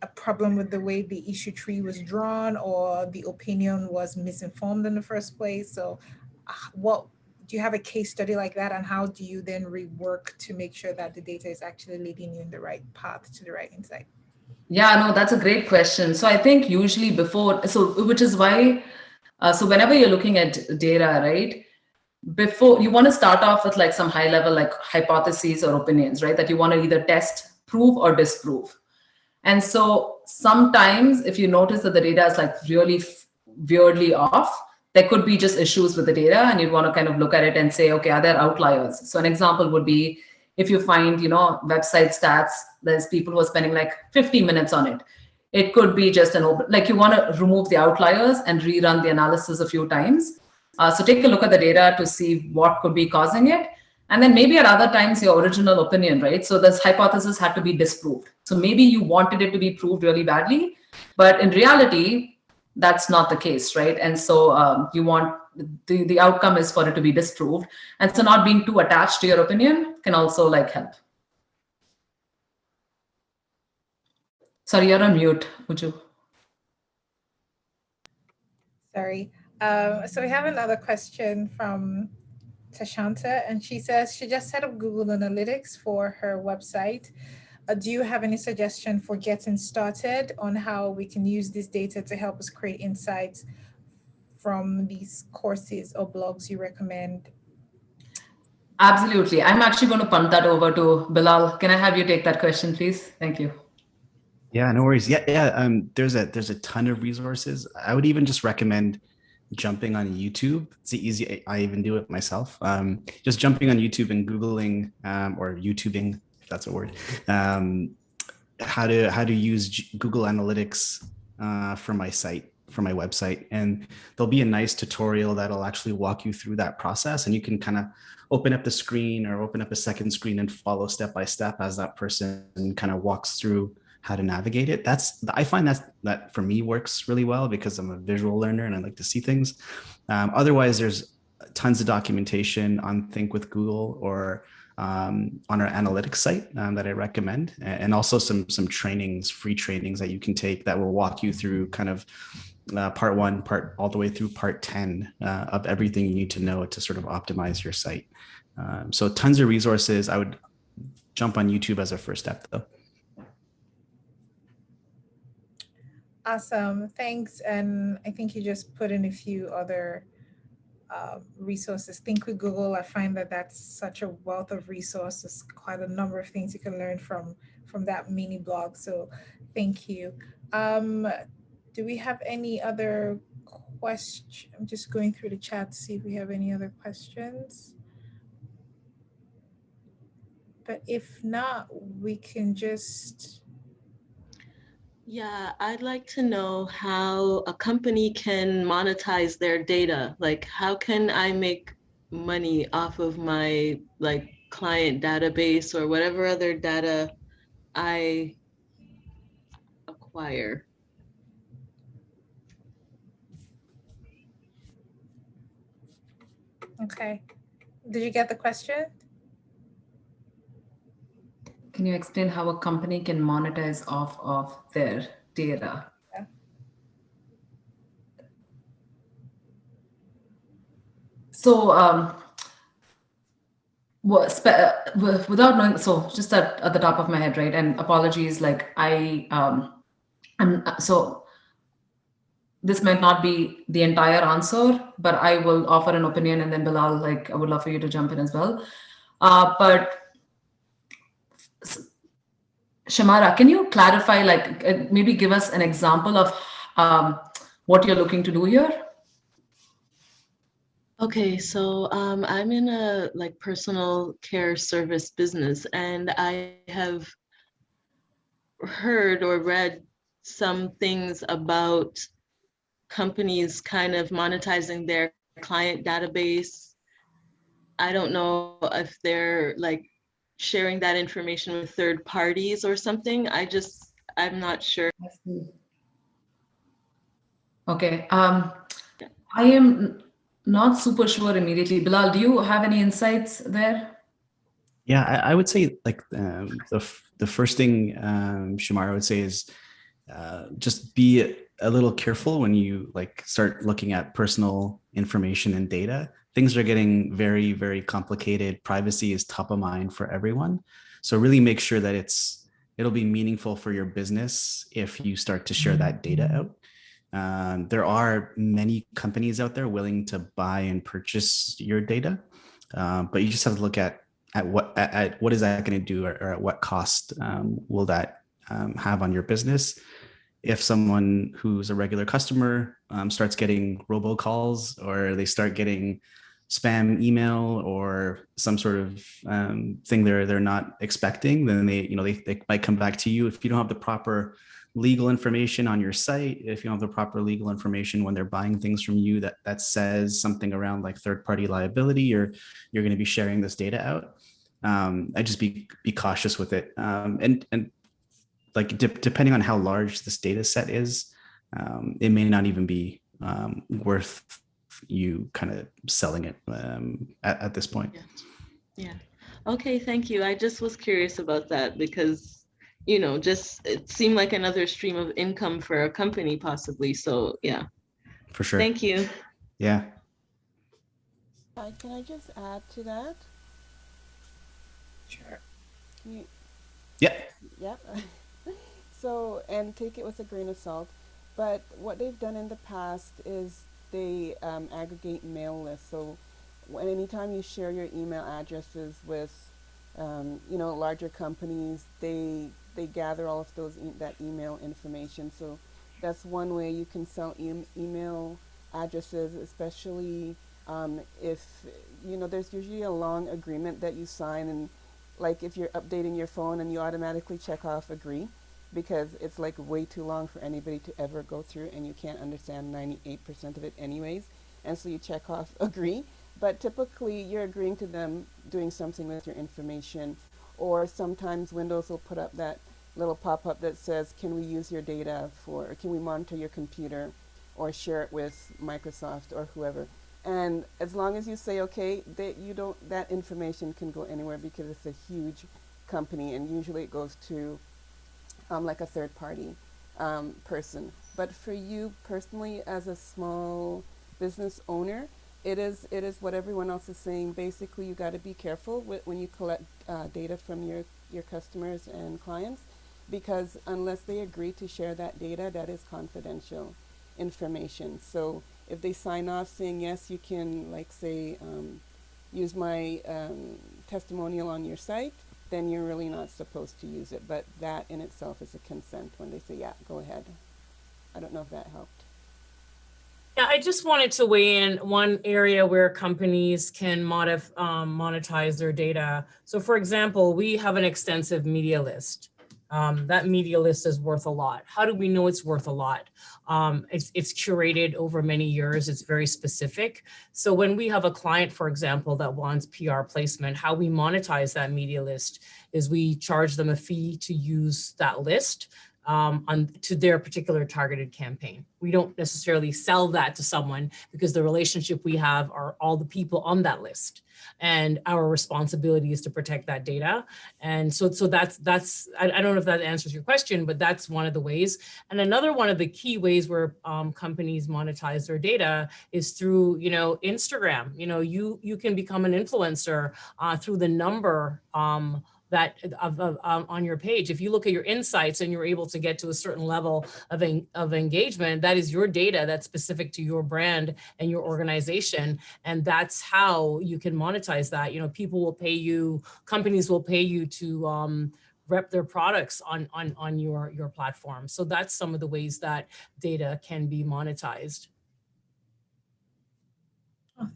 a problem with the way the issue tree was drawn, or the opinion was misinformed in the first place? So what do you have a case study like that, and how do you then rework to make sure that the data is actually leading you in the right path to the right insight? Yeah, no, that's a great question. So I think usually which is why, so whenever you're looking at data, right, before you want to start off with like some high level, like hypotheses or opinions, right, that you want to either test, prove, or disprove. And so sometimes if you notice that the data is like really weirdly off, there could be just issues with the data, and you'd want to kind of look at it and say, okay, are there outliers? So an example would be if you find, website stats, there's people who are spending like 50 minutes on it. It could be just like you want to remove the outliers and rerun the analysis a few times. So take a look at the data to see what could be causing it. And then maybe at other times your original opinion, right? So this hypothesis had to be disproved. So maybe you wanted it to be proved really badly, but in reality, that's not the case, right? And so you want the outcome is for it to be disproved. And so not being too attached to your opinion can also like help. Sorry, you're on mute, Uju. Sorry. So we have another question from Tashanta, and she says she just set up Google Analytics for her website. Do you have any suggestion for getting started on how we can use this data to help us create insights from these courses or blogs you recommend? Absolutely. I'm actually going to punt that over to Bilal. Can I have you take that question, please? Thank you. Yeah, no worries. Yeah. There's a ton of resources. I would even just recommend jumping on YouTube. It's easy. I even do it myself. Just jumping on YouTube and Googling or YouTubing, if that's a word, how to use Google Analytics for my site, for my website. And there'll be a nice tutorial that'll actually walk you through that process. And you can kind of open up the screen or open up a second screen and follow step by step as that person kind of walks through how to navigate it. I find that for me works really well because I'm a visual learner and I like to see things. Otherwise, there's tons of documentation on Think with Google or on our analytics site that I recommend, and also some trainings, free trainings that you can take that will walk you through kind of part 1, all the way through part 10 of everything you need to know to sort of optimize your site. So tons of resources. I would jump on YouTube as a first step though. Awesome, thanks. And I think you just put in a few other resources. Think with Google. I find that that's such a wealth of resources, quite a number of things you can learn from that mini blog. So thank you. Do we have any other questions? I'm just going through the chat to see if we have any other questions. But if not, we can just... Yeah, I'd like to know how a company can monetize their data. Like, how can I make money off of my client database or whatever other data I acquire? Okay. Did you get the question? Can you explain how a company can monetize off of their data? Yeah. So without knowing, so just at the top of my head, right? And apologies, like so this might not be the entire answer, but I will offer an opinion, and then Bilal, like I would love for you to jump in as well. But Shamara, can you clarify, like maybe give us an example of what you're looking to do here? Okay, so I'm in a like personal care service business, and I have heard or read some things about companies kind of monetizing their client database. I don't know if they're like sharing that information with third parties or something. I'm not sure. Okay. I am not super sure immediately. Bilal, do you have any insights there? Yeah, I would say like the first thing Shamar, I would say is just be a little careful when you like start looking at personal information and data. Things are getting very, very complicated. Privacy is top of mind for everyone. So really make sure that it'll be meaningful for your business if you start to share that data out. There are many companies out there willing to buy and purchase your data, but you just have to look at what is that going to do, or at what cost will that have on your business. If someone who's a regular customer starts getting robocalls, or they start getting spam email or some sort of thing they're not expecting, then they might come back to you. If you don't have the proper legal information on your site, if you don't have the proper legal information when they're buying things from you that says something around like third-party liability, or you're going to be sharing this data out, I just be cautious with it. And like depending on how large this data set is, it may not even be worth you kind of selling it at this point. Yeah. Okay, thank you. I just was curious about that because, just it seemed like another stream of income for a company possibly. So yeah. For sure. Thank you. Yeah. Can I just add to that? Sure. Yeah. Yep. So, and take it with a grain of salt. But what they've done in the past is they aggregate mail lists. So anytime you share your email addresses with, larger companies, they gather all of that email information. So that's one way you can sell email addresses, especially if, there's usually a long agreement that you sign, and like if you're updating your phone and you automatically check off agree, because it's like way too long for anybody to ever go through, and you can't understand 98% of it anyways. And so you check off agree, but typically you're agreeing to them doing something with your information. Or sometimes Windows will put up that little pop-up that says, can we use your data or can we monitor your computer or share it with Microsoft or whoever. And as long as you say okay, that information can go anywhere, because it's a huge company, and usually it goes to like a third party person. But for you personally, as a small business owner, it is what everyone else is saying. Basically, you got to be careful when you collect data from your customers and clients, because unless they agree to share that data, that is confidential information. So if they sign off saying yes, you can, like, say, use my testimonial on your site, then you're really not supposed to use it. But that in itself is a consent when they say, yeah, go ahead. I don't know if that helped. Yeah, I just wanted to weigh in one area where companies can monetize their data. So for example, we have an extensive media list. That media list is worth a lot. How do we know it's worth a lot? It's curated over many years. It's very specific. So when we have a client, for example, that wants PR placement, how we monetize that media list is we charge them a fee to use that list. to their particular targeted campaign. We don't necessarily sell that to someone because the relationship we have are all the people on that list. And our responsibility is to protect that data. And so that's I don't know if that answers your question, but that's one of the ways. And another one of the key ways where companies monetize their data is through, Instagram. You can become an influencer through the number that on your page. If you look at your insights and you're able to get to a certain level of engagement, that is your data that's specific to your brand and your organization. And that's how you can monetize that. People will pay you, companies will pay you to rep their products on your platform. So that's some of the ways that data can be monetized.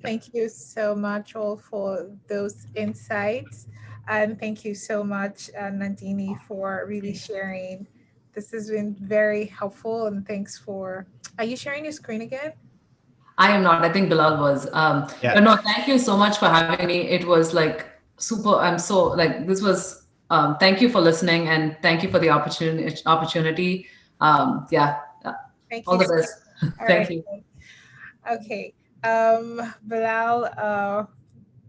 Thank you so much all for those insights. And thank you so much, Nandini, for really sharing. This has been very helpful, and thanks for, are you sharing your screen again? I am not. I think Bilal was. But no, thank you so much for having me. It was like super. I'm so like, this was, thank you for listening and thank you for the opportunity. Yeah. Thank all you. the best. Thank you. Okay. Bilal,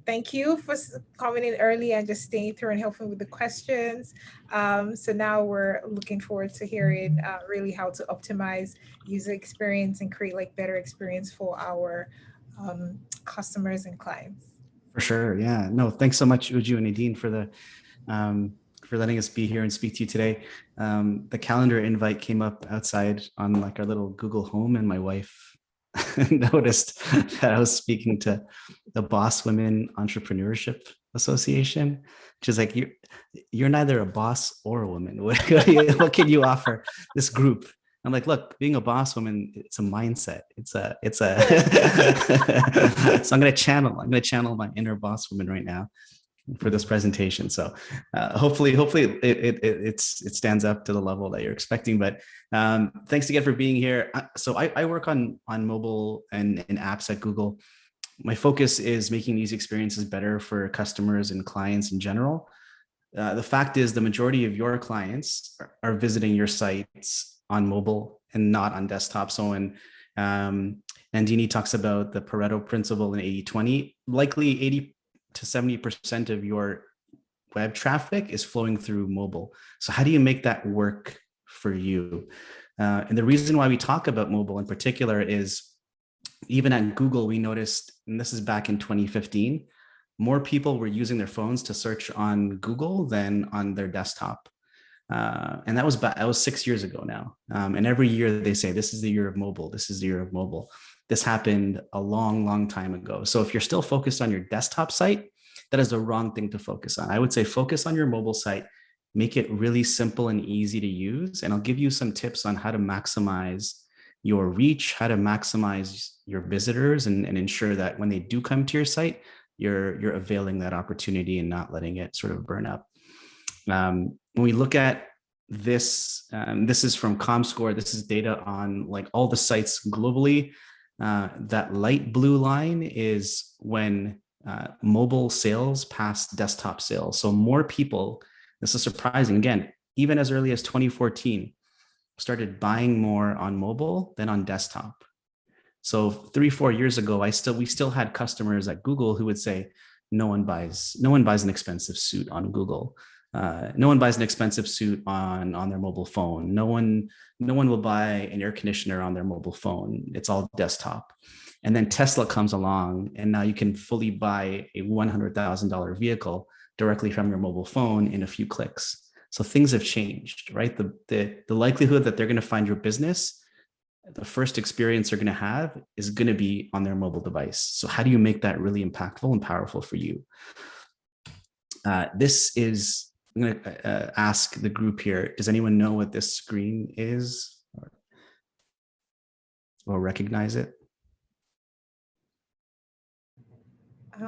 thank you for coming in early and just staying through and helping with the questions. So now we're looking forward to hearing really how to optimize user experience and create like better experience for our customers and clients. For sure. Yeah. No, thanks so much, Uju and Nadine, for letting us be here and speak to you today. The calendar invite came up outside on like our little Google Home, and my wife noticed that I was speaking to the Boss Women Entrepreneurship Association, which is like, you're neither a boss or a woman. What can you offer this group? I'm like, look, being a boss woman, it's a mindset. So I'm going to channel my inner boss woman right now for this presentation. So hopefully it stands up to the level that you're expecting. But thanks again for being here. So I work on mobile and apps at Google. My focus is making these experiences better for customers and clients in general. The fact is the majority of your clients are visiting your sites on mobile and not on desktop. So when Nandini talks about the Pareto Principle in 80-20, likely 80 to 70% of your web traffic is flowing through mobile. So how do you make that work for you? And the reason why we talk about mobile in particular is even at Google, we noticed, and this is back in 2015, more people were using their phones to search on Google than on their desktop. And that was 6 years ago now. And every year they say, this is the year of mobile. This is the year of mobile. This happened a long, long time ago. So if you're still focused on your desktop site, that is the wrong thing to focus on. I would say focus on your mobile site, make it really simple and easy to use. And I'll give you some tips on how to maximize your reach, how to maximize your visitors and ensure that when they do come to your site, you're availing that opportunity and not letting it sort of burn up. When we look at this, this is from ComScore. This is data on like all the sites globally. That light blue line is when mobile sales pass desktop sales. So more people, this is surprising, again, even as early as 2014, started buying more on mobile than on desktop. So 3-4 years ago, we still had customers at Google who would say, no one buys an expensive suit on Google. No one buys an expensive suit on their mobile phone. No one will buy an air conditioner on their mobile phone. It's all desktop. And then Tesla comes along, and now you can fully buy a $100,000 vehicle directly from your mobile phone in a few clicks. So things have changed, right? The likelihood that they're going to find your business, the first experience they're going to have is going to be on their mobile device. So how do you make that really impactful and powerful for you? I'm going to ask the group here, does anyone know what this screen is or recognize it? I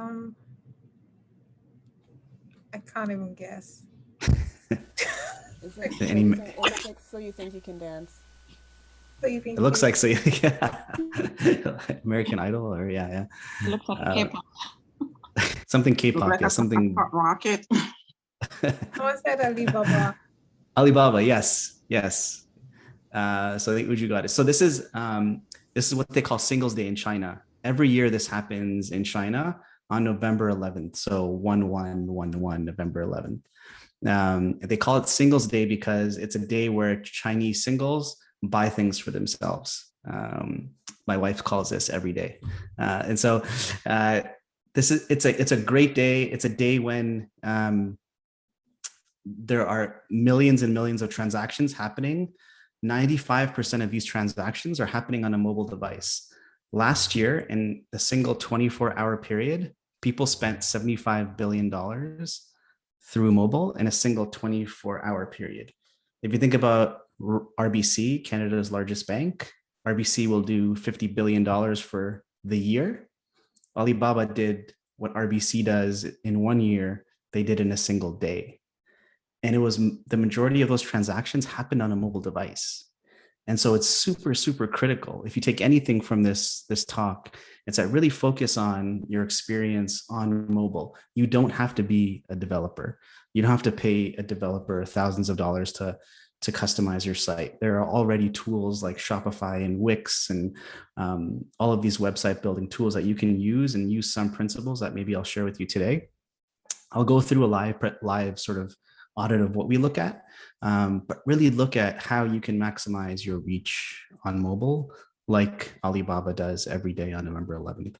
can't even guess. It's like, so you think you can dance? So you think it looks like, so yeah. American Idol, or yeah. It looks like K-pop. Something K-pop, like something. Rocket. Someone said Alibaba. Alibaba, yes. So I think Uju got it. So this is what they call Singles Day in China. Every year this happens in China on November 11th. So 1/1/1/1, November 11th. They call it Singles Day because it's a day where Chinese singles buy things for themselves. My wife calls this every day. And so it's a great day. It's a day when there are millions and millions of transactions happening. 95% of these transactions are happening on a mobile device. Last year, in a single 24-hour period, people spent $75 billion through mobile in a single 24-hour period. If you think about RBC, Canada's largest bank, RBC will do $50 billion for the year. Alibaba did what RBC does in 1 year, they did in a single day. And it was the majority of those transactions happened on a mobile device. And so it's super, super critical. If you take anything from this talk, it's that really focus on your experience on mobile. You don't have to be a developer. You don't have to pay a developer thousands of dollars to customize your site. There are already tools like Shopify and Wix and all of these website building tools that you can use and use some principles that maybe I'll share with you today. I'll go through a live sort of audit of what we look at, but really look at how you can maximize your reach on mobile like Alibaba does every day on November 11th.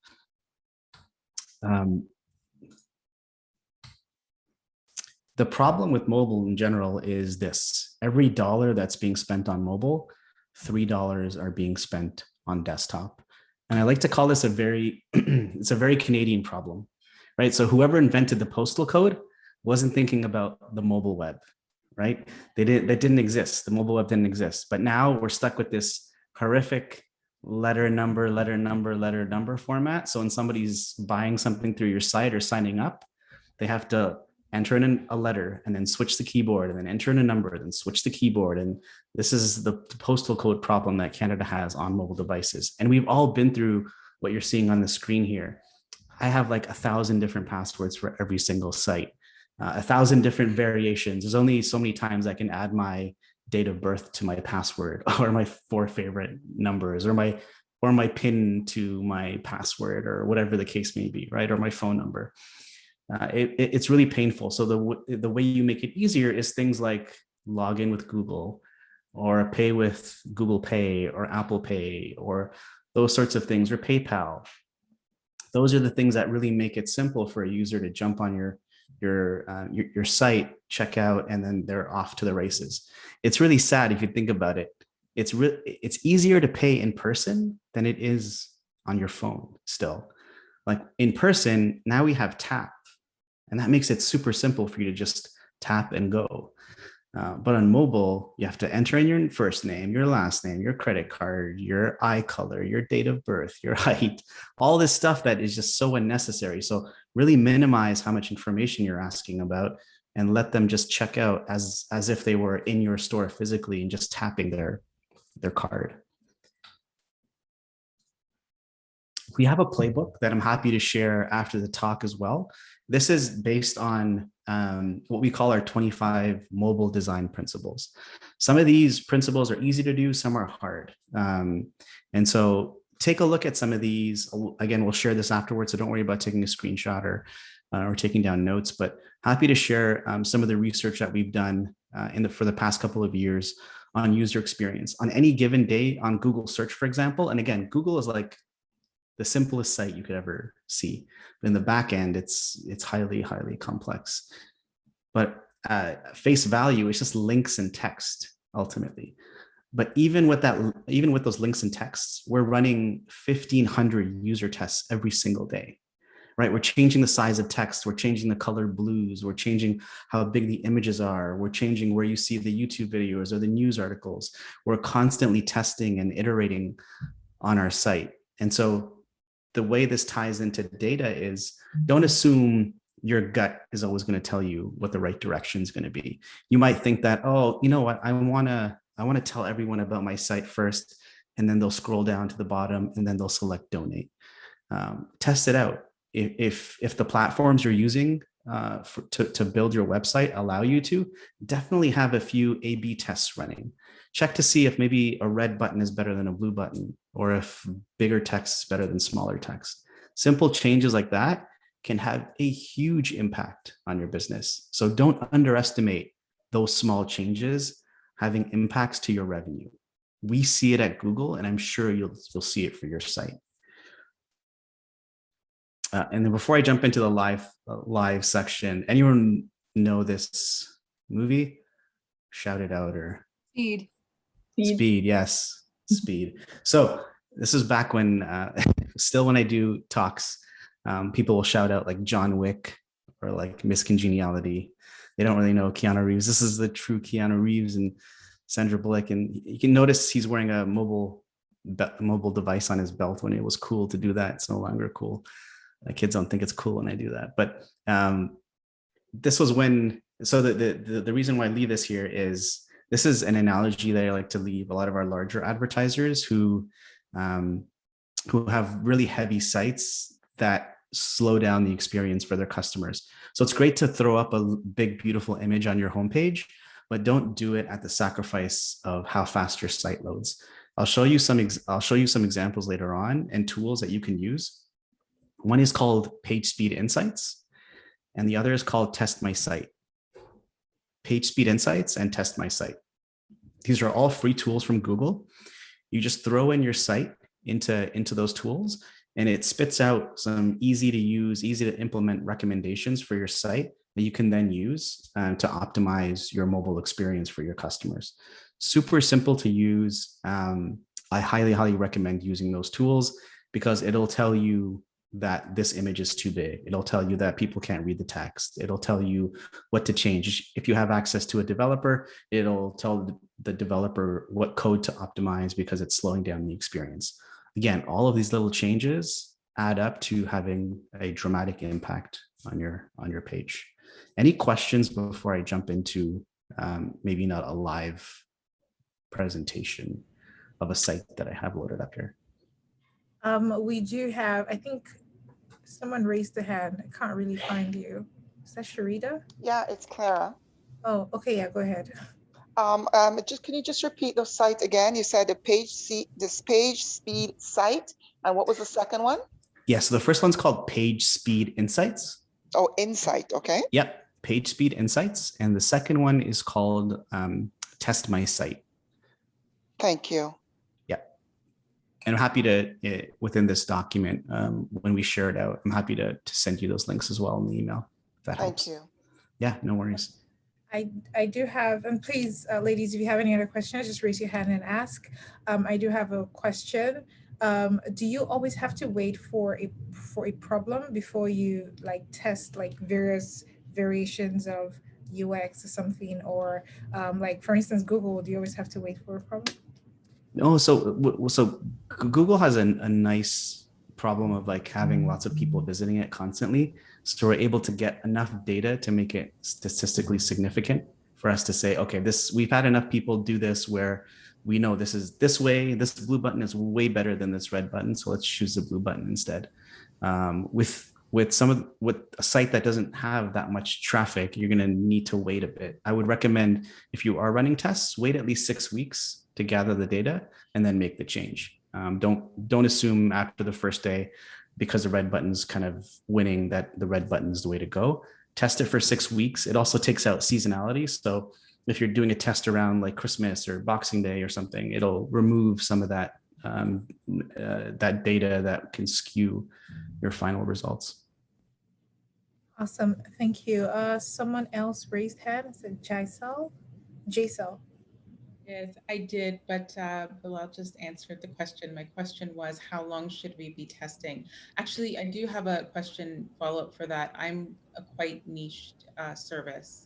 The problem with mobile in general is this: every dollar that's being spent on mobile, $3 are being spent on desktop. And I like to call this it's a very Canadian problem, right? So whoever invented the postal code wasn't thinking about the mobile web, right? That didn't exist. The mobile web didn't exist. But now we're stuck with this horrific letter number format. So when somebody's buying something through your site or signing up, they have to enter in a letter and then switch the keyboard and then enter in a number, then switch the keyboard. And this is the postal code problem that Canada has on mobile devices. And we've all been through what you're seeing on the screen here. I have like 1,000 different passwords for every single site. 1,000 different variations. There's only so many times I can add my date of birth to my password, or my 4 favorite numbers, or my PIN to my password, or whatever the case may be, right? Or my phone number. It's really painful. So the way you make it easier is things like log in with Google, or pay with Google Pay or Apple Pay, or those sorts of things, or PayPal. Those are the things that really make it simple for a user to jump on your site, check out, and then they're off to the races. It's really sad if you think about it. It's easier to pay in person than it is on your phone still. Like in person, now we have tap, and that makes it super simple for you to just tap and go. But on mobile, you have to enter in your first name, your last name, your credit card, your eye color, your date of birth, your height, all this stuff that is just so unnecessary. So really minimize how much information you're asking about and let them just check out as if they were in your store physically and just tapping their card. We have a playbook that I'm happy to share after the talk as well. This is based on what we call our 25 mobile design principles. Some of these principles are easy to do, some are hard. And so take a look at some of these. Again, we'll share this afterwards, so don't worry about taking a screenshot or taking down notes, but happy to share some of the research that we've done for the past couple of years on user experience. On any given day on Google search, for example, and again, Google is like the simplest site you could ever see. But in the back end, it's highly, highly complex. But face value is just links and text ultimately. But even with those links and texts, we're running 1,500 user tests every single day, right? We're changing the size of text. We're changing the color blues. We're changing how big the images are. We're changing where you see the YouTube videos or the news articles. We're constantly testing and iterating on our site. And so the way this ties into data is, don't assume your gut is always going to tell you what the right direction is going to be. You might think that, oh, you know what, I want to tell everyone about my site first, and then they'll scroll down to the bottom and then they'll select donate. Test it out. If the platforms you're using to build your website allow you to, definitely have a few A/B tests running. Check to see if maybe a red button is better than a blue button, or if bigger text is better than smaller text. Simple changes like that can have a huge impact on your business. So don't underestimate those small changes having impacts to your revenue. We see it at Google, and I'm sure you'll see it for your site. And then before I jump into the live section, anyone know this movie? Shout it out. Or Speed, yes, Speed. So this is back when, still when I do talks, people will shout out like John Wick or like Miss Congeniality. They don't really know Keanu Reeves. This is the true Keanu Reeves and Sandra Bullock. And you can notice he's wearing a mobile device on his belt. When it was cool to do that, it's no longer cool. Kids don't think it's cool when I do that. But this was when, so the reason why I leave this here is, this is an analogy that I like to leave a lot of our larger advertisers who have really heavy sites that slow down the experience for their customers. So it's great to throw up a big, beautiful image on your homepage, but don't do it at the sacrifice of how fast your site loads. I'll show you some examples later on and tools that you can use. One is called Page Speed Insights, and the other is called Test My Site. Page Speed Insights and Test My Site. These are all free tools from Google. You just throw in your site into those tools, and it spits out some easy to use, easy to implement recommendations for your site that you can then use to optimize your mobile experience for your customers. Super simple to use. I highly, highly recommend using those tools because it'll tell you that this image is too big. It'll tell you that people can't read the text. It'll tell you what to change. If you have access to a developer, it'll tell the developer what code to optimize because it's slowing down the experience. Again, all of these little changes add up to having a dramatic impact on your page. Any questions before I jump into maybe not a live presentation of a site that I have loaded up here? We do have, I think someone raised the hand. I can't really find you. Is that Sharita? Yeah, it's Clara. Oh, okay, yeah, go ahead. Can you just repeat the site again? You said this page speed site, and what was the second one? Yeah, so the first one's called Page Speed Insights. Oh, Insight, okay. Yep, Page Speed Insights, and the second one is called Test My Site. Thank you. And I'm happy to, within this document, when we share it out, I'm happy to send you those links as well in the email, if that helps. Thank you. Yeah, no worries. I do have, and please, ladies, if you have any other questions, just raise your hand and ask. I do have a question. Do you always have to wait for a problem before you test various variations of UX or something? Or for instance, Google, do you always have to wait for a problem? No, so Google has a nice problem of having lots of people visiting it constantly. So we're able to get enough data to make it statistically significant for us to say, okay, we've had enough people do this where we know this is this way, this blue button is way better than this red button. So let's choose the blue button instead. With a site that doesn't have that much traffic, you're going to need to wait a bit. I would recommend, if you are running tests, wait at least 6 weeks to gather the data and then make the change. Don't assume after the first day, because the red button's kind of winning, that the red button is the way to go. Test it for 6 weeks. It also takes out seasonality. So if you're doing a test around Christmas or Boxing Day or something, it'll remove some of that that data that can skew your final results. Awesome, thank you. Someone else raised hand. It said Jaisal. Yes, I did, but Bilal just answered the question. My question was, how long should we be testing? Actually, I do have a question follow-up for that. I'm a quite niche service,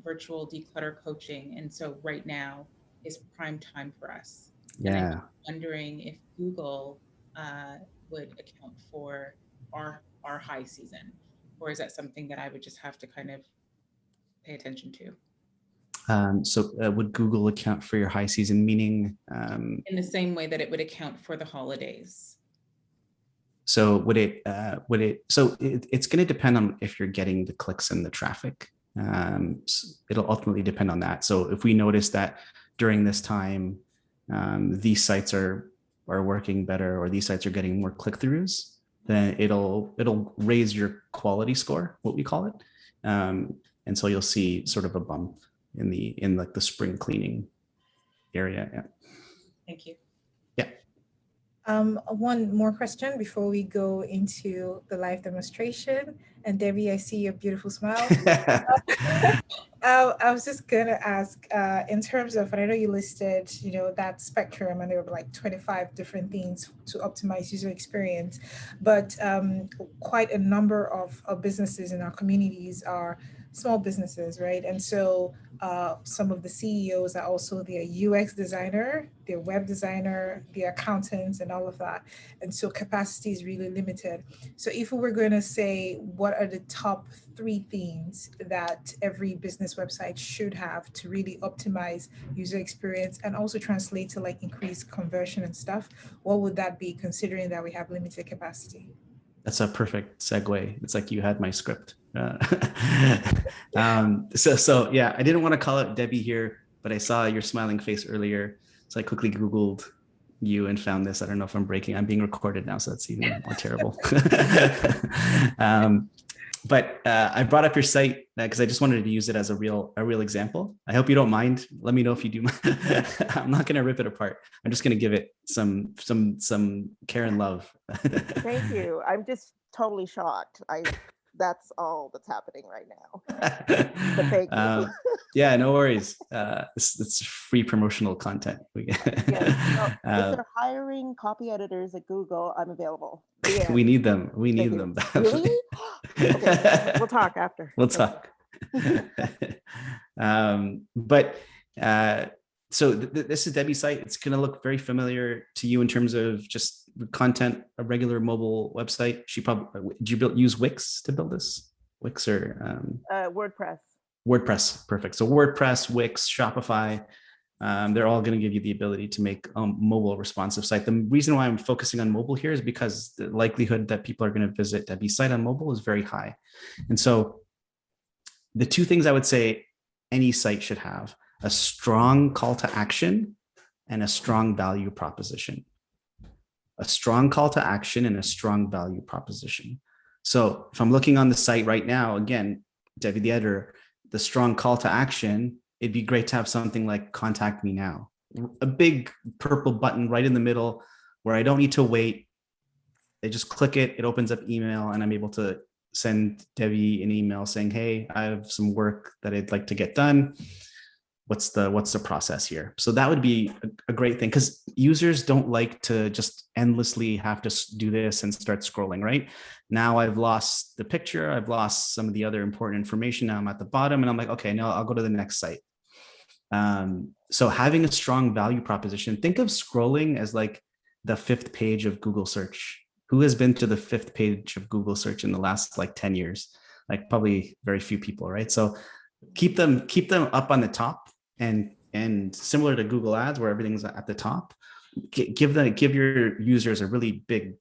virtual declutter coaching, and so right now is prime time for us. Yeah. And I'm wondering if Google would account for our high season, or is that something that I would just have to kind of pay attention to? Would Google account for your high season, meaning? In the same way that it would account for the holidays. So it's going to depend on if you're getting the clicks and the traffic. It'll ultimately depend on that. So if we notice that during this time, these sites are working better, or these sites are getting more click-throughs, then it'll raise your quality score, what we call it. And so you'll see sort of a bump in like the spring cleaning area. Yeah. Thank you. Yeah. One more question before we go into the live demonstration. And Debbie, I see your beautiful smile. I was just gonna ask, in terms of, and I know you listed, that spectrum, and there were like 25 different things to optimize user experience, but quite a number of businesses in our communities are small businesses, right? And so some of the CEOs are also their UX designer, their web designer, their accountants, and all of that. And so capacity is really limited. So if we were going to say, what are the top 3 things that every business website should have to really optimize user experience and also translate to like increase conversion and stuff, what would that be, considering that we have limited capacity? That's a perfect segue. It's like you had my script. So yeah, I didn't want to call out Debbie here, but I saw your smiling face earlier. So I quickly Googled you and found this. I don't know if I'm being recorded now, so that's even more terrible. But I brought up your site because I just wanted to use it as a real example. I hope you don't mind. Let me know if you do. I'm not going to rip it apart. I'm just going to give it some care and love. Thank you. I'm just totally shocked. That's all that's happening right now. But thank you. Yeah, no worries. It's free promotional content. Yes. If they're hiring copy editors at Google, I'm available. Yeah. We need them. We need them. Really? Okay. We'll talk after. We'll talk. So this is Debbie's site. It's going to look very familiar to you in terms of just content, a regular mobile website. Did you use Wix to build this? Wix or WordPress. WordPress, perfect. So WordPress, Wix, Shopify, they're all going to give you the ability to make a mobile responsive site. The reason why I'm focusing on mobile here is because the likelihood that people are going to visit Debbie's site on mobile is very high. And so the 2 things I would say any site should have: a strong call to action and a strong value proposition. A strong call to action and a strong value proposition. So if I'm looking on the site right now, again, Debbie the editor, the strong call to action, it'd be great to have something like contact me now. A big purple button right in the middle where I don't need to wait. I just click it, it opens up email, and I'm able to send Debbie an email saying, hey, I have some work that I'd like to get done. What's the process here? So that would be a great thing, because users don't like to just endlessly have to do this and start scrolling, right? Now I've lost the picture, I've lost some of the other important information. Now I'm at the bottom and I'm like, okay, now I'll go to the next site. So having a strong value proposition, think of scrolling as like the 5th page of Google search. Who has been to the 5th page of Google search in the last like 10 years? Like probably very few people, right? So keep them up on the top. And similar to Google Ads, where everything's at the top, give your users a really big,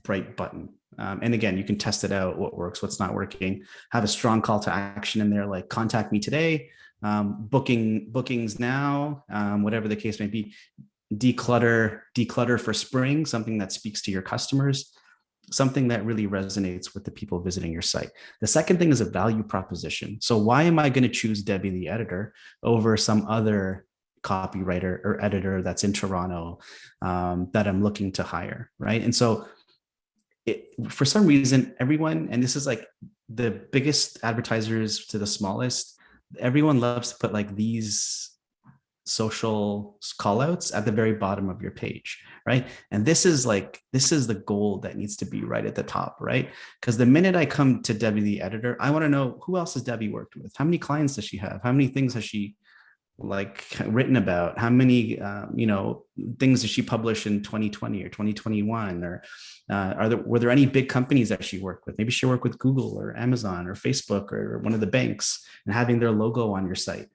bright button. And again, you can test it out, what works, what's not working. Have a strong call to action in there, like contact me today, bookings now, whatever the case may be. Declutter for spring, something that speaks to your customers, something that really resonates with the people visiting your site. The second thing is a value proposition. So why am I going to choose Debbie the editor over some other copywriter or editor that's in Toronto that I'm looking to hire, right? And so for some reason, everyone, and this is like the biggest advertisers to the smallest, everyone loves to put like these social callouts at the very bottom of your page, right? And this is the goal that needs to be right at the top, right? Because the minute I come to Debbie the editor, I want to know, who else has Debbie worked with? How many clients does she have? How many things has she like written about? How many things did she publish in 2020 or 2021? Or were there any big companies that she worked with? Maybe she worked with Google or Amazon or Facebook or one of the banks, and having their logo on your site.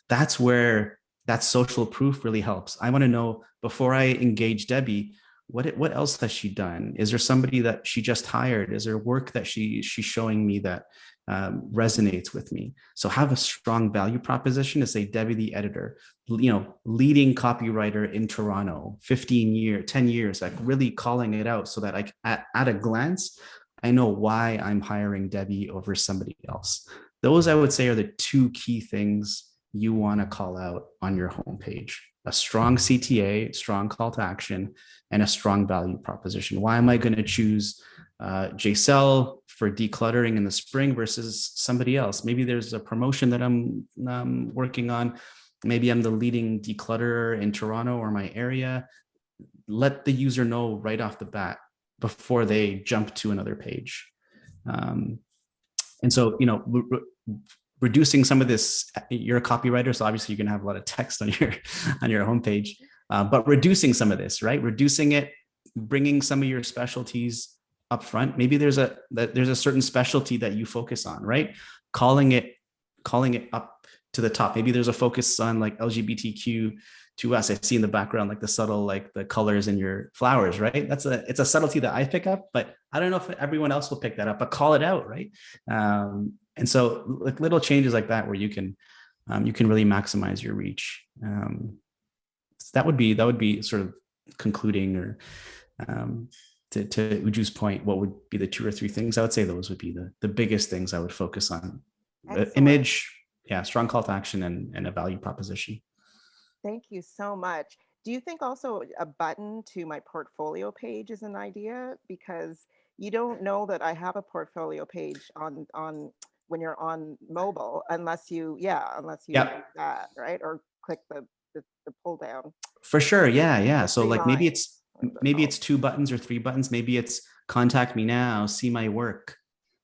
That's where that social proof really helps. I want to know, before I engage Debbie, what else has she done? Is there somebody that she just hired? Is there work that she's showing me that resonates with me? So have a strong value proposition to say, Debbie, the editor, leading copywriter in Toronto, 10 years, like really calling it out so that at a glance, I know why I'm hiring Debbie over somebody else. Those, I would say, are the two key things you want to call out on your homepage: a strong CTA, strong call to action, and a strong value proposition. Why am I going to choose JCell for decluttering in the spring versus somebody else? Maybe there's a promotion that I'm working on. Maybe I'm the leading declutterer in Toronto or my area. Let the user know right off the bat before they jump to another page. And so, reducing some of this, you're a copywriter, so obviously you're going to have a lot of text on your homepage, but reducing some of this, right? Reducing it, bringing some of your specialties up front. Maybe there's a certain specialty that you focus on, right? Calling it up to the top. Maybe there's a focus on like LGBTQ to us. I see in the background, like the subtle, like the colors in your flowers, right? It's a subtlety that I pick up, but I don't know if everyone else will pick that up, but call it out, right? And so like little changes like that, where you can really maximize your reach. That would be sort of concluding, or to Uju's point, what would be the 2 or 3 things? I would say those would be the biggest things I would focus on. Image, strong call to action, and a value proposition. Thank you so much. Do you think also a button to my portfolio page is an idea? Because you don't know that I have a portfolio page on when you're on mobile, unless you do that, right? Or click the pull down. For sure. Yeah. So like maybe it's 2 buttons or 3 buttons. Maybe it's contact me now, see my work,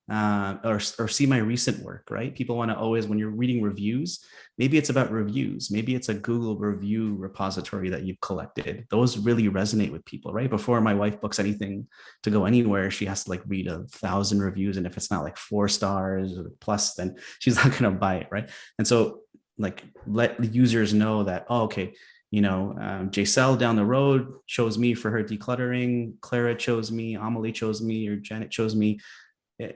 or see my recent work, right? People want to always, when you're reading reviews, maybe it's about reviews. Maybe it's a Google review repository that you've collected. Those really resonate with people, right? Before my wife books anything to go anywhere, she has to like read 1,000 reviews. And if it's not like 4 stars or plus, then she's not going to buy it, right? And so like let the users know that, JCell down the road chose me for her decluttering. Clara chose me, Amelie chose me, or Janet chose me.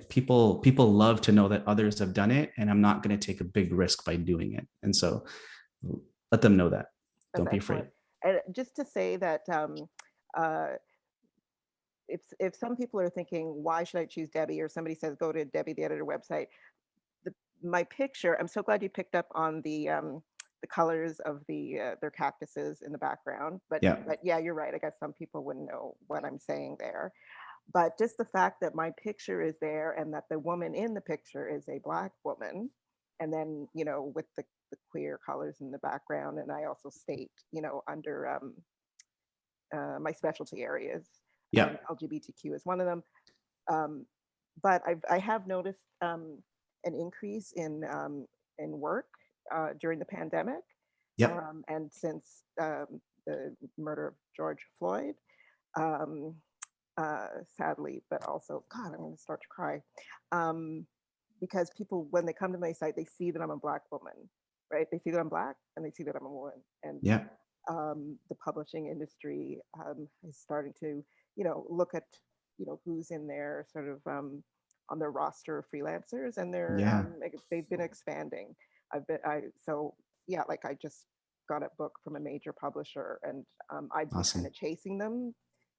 People love to know that others have done it, and I'm not going to take a big risk by doing it. And so let them know that. Don't be afraid. And just to say that if some people are thinking, why should I choose Debbie? Or somebody says, go to Debbie the Editor website. My picture, I'm so glad you picked up on the colors of their cactuses in the background. But yeah, you're right. I guess some people wouldn't know what I'm saying there. But just the fact that my picture is there and that the woman in the picture is a Black woman, and then, with the queer colors in the background. And I also state, under my specialty areas, LGBTQ is one of them. But I have noticed an increase in work during the pandemic. And since the murder of George Floyd, sadly, but also, God, I'm going to start to cry. Because people, when they come to my site, they see that I'm a Black woman, right? They see that I'm Black and they see that I'm a woman. And the publishing industry is starting to, look at, who's in there sort of on their roster of freelancers, and they've been expanding. I just got a book from a major publisher, and I've been kind of chasing them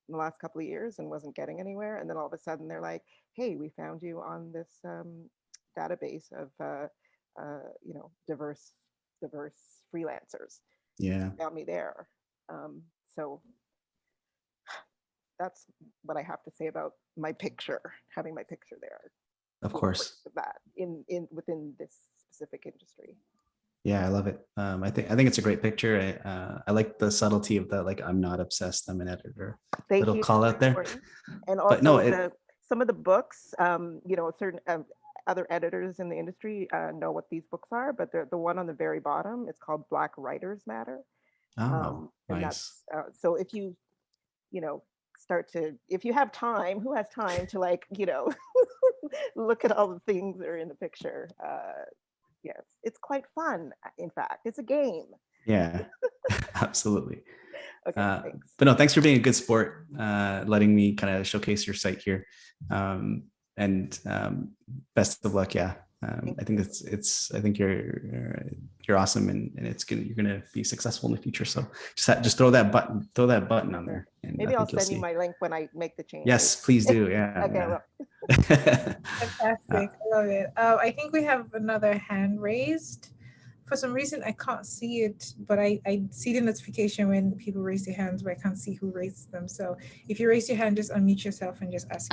in the last couple of years and wasn't getting anywhere. And then all of a sudden they're like, hey, we found you on this database of diverse freelancers. Found me there. So that's what I have to say about my picture, having my picture there. Of course. That within this specific industry. Yeah, I love it. I think it's a great picture. I like the subtlety of that. Like, I'm not obsessed, I'm an editor. Little call out there. And also some of the books, certain other editors in the industry know what these books are, but the one on the very bottom, it's called Black Writers Matter. Nice. So if you, if you have time, who has time to look at all the things that are in the picture? Yes, it's quite fun. In fact, it's a game. Yeah, absolutely. Okay, thanks. But no, thanks for being a good sport, letting me kind of showcase your site here. And best of luck. Yeah. I think I think you're awesome, and you're gonna be successful in the future. So just throw that button on there. And maybe I'll send you my link when I make the change. Yes, please do. Yeah. Okay. Yeah. Fantastic. I love it. I think we have another hand raised. For some reason, I can't see it, but I see the notification when people raise their hands, but I can't see who raised them. So if you raise your hand, just unmute yourself and just ask.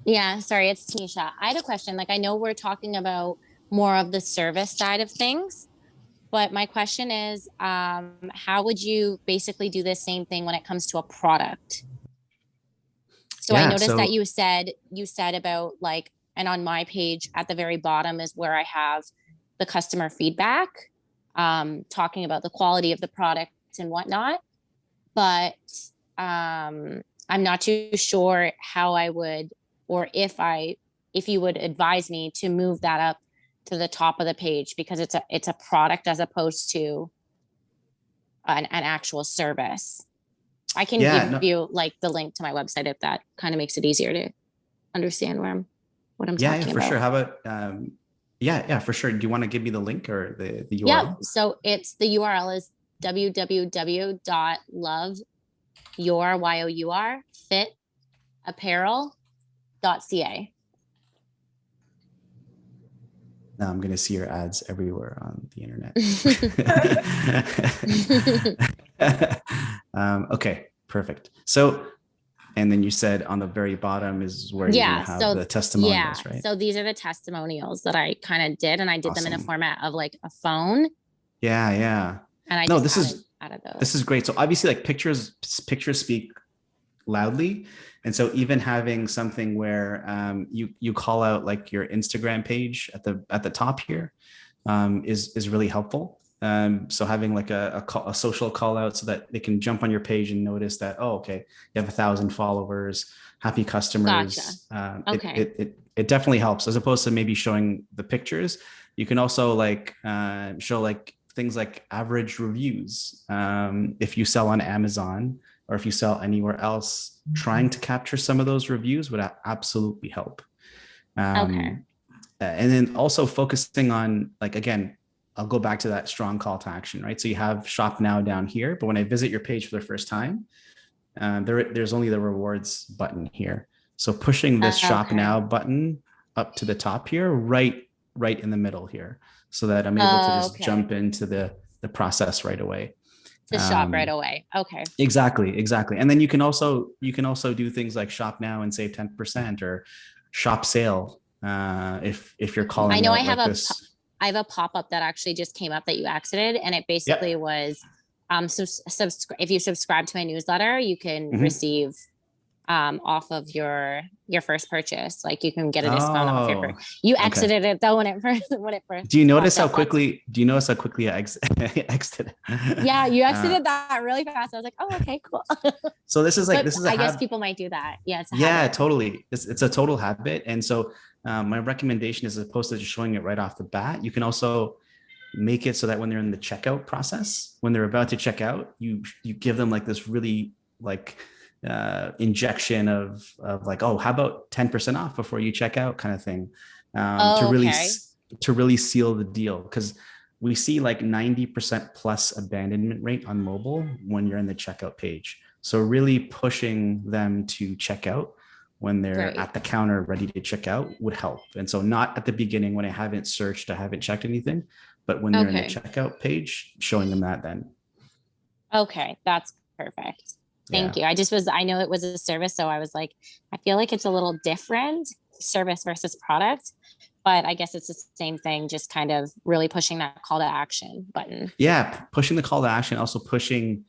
Yeah, sorry, it's Tanisha. I had a question. Like, I know we're talking about more of the service side of things, but my question is, how would you basically do the same thing when it comes to a product? So I noticed that you said about like, and on my page at the very bottom is where I have the customer feedback, talking about the quality of the product and whatnot. But I'm not too sure how I would, or if you would advise me to move that up to the top of the page, because it's a product as opposed to an actual service. I can give you like the link to my website if that kind of makes it easier to understand what I'm talking about. Yeah, for sure. How about yeah, for sure. Do you want to give me the link or the URL? Yeah, so the URL is www.loveyourfitapparel.ca. Now I'm going to see your ads everywhere on the internet. Okay, perfect. So, and then you said on the very bottom is where you're going to have the testimonials, right? So these are the testimonials that I kind of did, and I did them in a format of like a phone. Yeah. And I added those. This is great. So obviously, like pictures speak loudly, and so even having something where you call out like your Instagram page at the top here is really helpful. So having like a social call out so that they can jump on your page and notice that, oh, okay, you have 1,000 followers, happy customers. Gotcha. Okay. It definitely helps, as opposed to maybe showing the pictures. You can also like show like things like average reviews. If you sell on Amazon or if you sell anywhere else, trying to capture some of those reviews would absolutely help. Okay. And then also focusing on, like, again, I'll go back to that strong call to action, right? So you have shop now down here, but when I visit your page for the first time, there's only the rewards button here. So pushing this shop now button up to the top here, right in the middle here, so that I'm able to just jump into the process right away. To shop right away. Okay. Exactly. And then you can also do things like shop now and save 10%, or shop sale if you're calling. I know I have a pop-up that actually just came up that you exited, and it basically was if you subscribe to my newsletter, you can receive off of your first purchase. Like you can get a discount off your first. You exited it though when it first. Do you notice how quickly I exited? Yeah, you exited that really fast. I was like, oh, okay, cool. So this is like I guess people might do that. Yeah, it's a habit. Totally. It's a total habit. And so my recommendation is, as opposed to just showing it right off the bat, you can also make it so that when they're in the checkout process, when they're about to check out, you give them like this really like injection of like, oh, how about 10% off before you check out, kind of thing, to really seal the deal. Because we see like 90% plus abandonment rate on mobile when you're in the checkout page. So really pushing them to check out when they're at the counter ready to check out would help. And so not at the beginning when I haven't searched, I haven't checked anything, but when they're in the checkout page, showing them that then. Okay, that's perfect. Thank you. I know it was a service, so I was like, I feel like it's a little different, service versus product, but I guess it's the same thing, just kind of really pushing that call to action button. Yeah, pushing the call to action, also pushing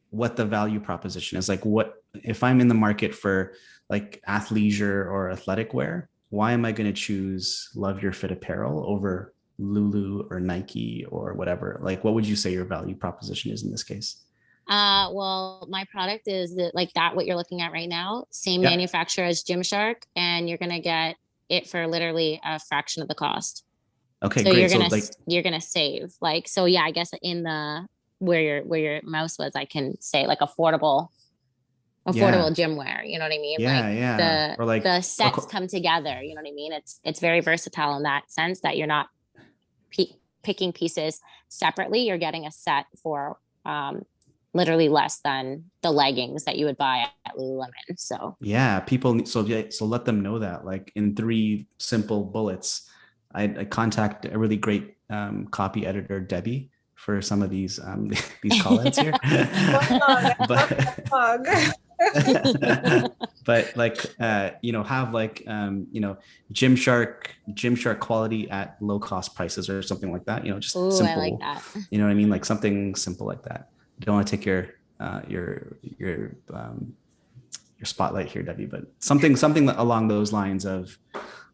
what the value proposition is. Like, what if I'm in the market for like athleisure or athletic wear, why am I going to choose Love Your Fit Apparel over Lulu or Nike or whatever? Like, what would you say your value proposition is in this case? Well, my product is like that, what you're looking at right now, same manufacturer as Gymshark, and you're going to get it for literally a fraction of the cost. Okay, so great. You're going to save, like, so yeah, I guess in the where your mouse was, I can say like affordable Yeah. gym wear, you know what I mean? Yeah, Like yeah. Or like the sets come together, you know what I mean? It's very versatile in that sense that you're not picking pieces separately. You're getting a set for literally less than the leggings that you would buy at Lululemon. So yeah, people need, so let them know that, like, in 3 simple bullets, I contact a really great copy editor, Debbie, for some of these these call outs here. But like have like Gymshark quality at low cost prices or something like that, just ooh, simple. I like that. You know what I mean? Like something simple like that. You don't want to take your spotlight here, Debbie, but something along those lines of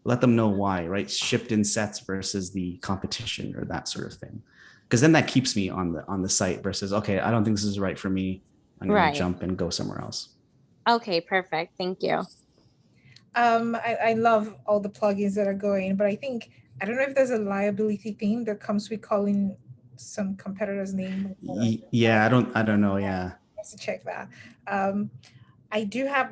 let them know why, right? Shipped in sets versus the competition or that sort of thing. Because then that keeps me on the site versus, okay, I don't think this is right for me, I'm going to jump and go somewhere else. Okay, perfect. Thank you. I love all the plugins that are going, but I don't know if there's a liability thing that comes with calling some competitor's name. Yeah, I don't know. Yeah. Have to check that.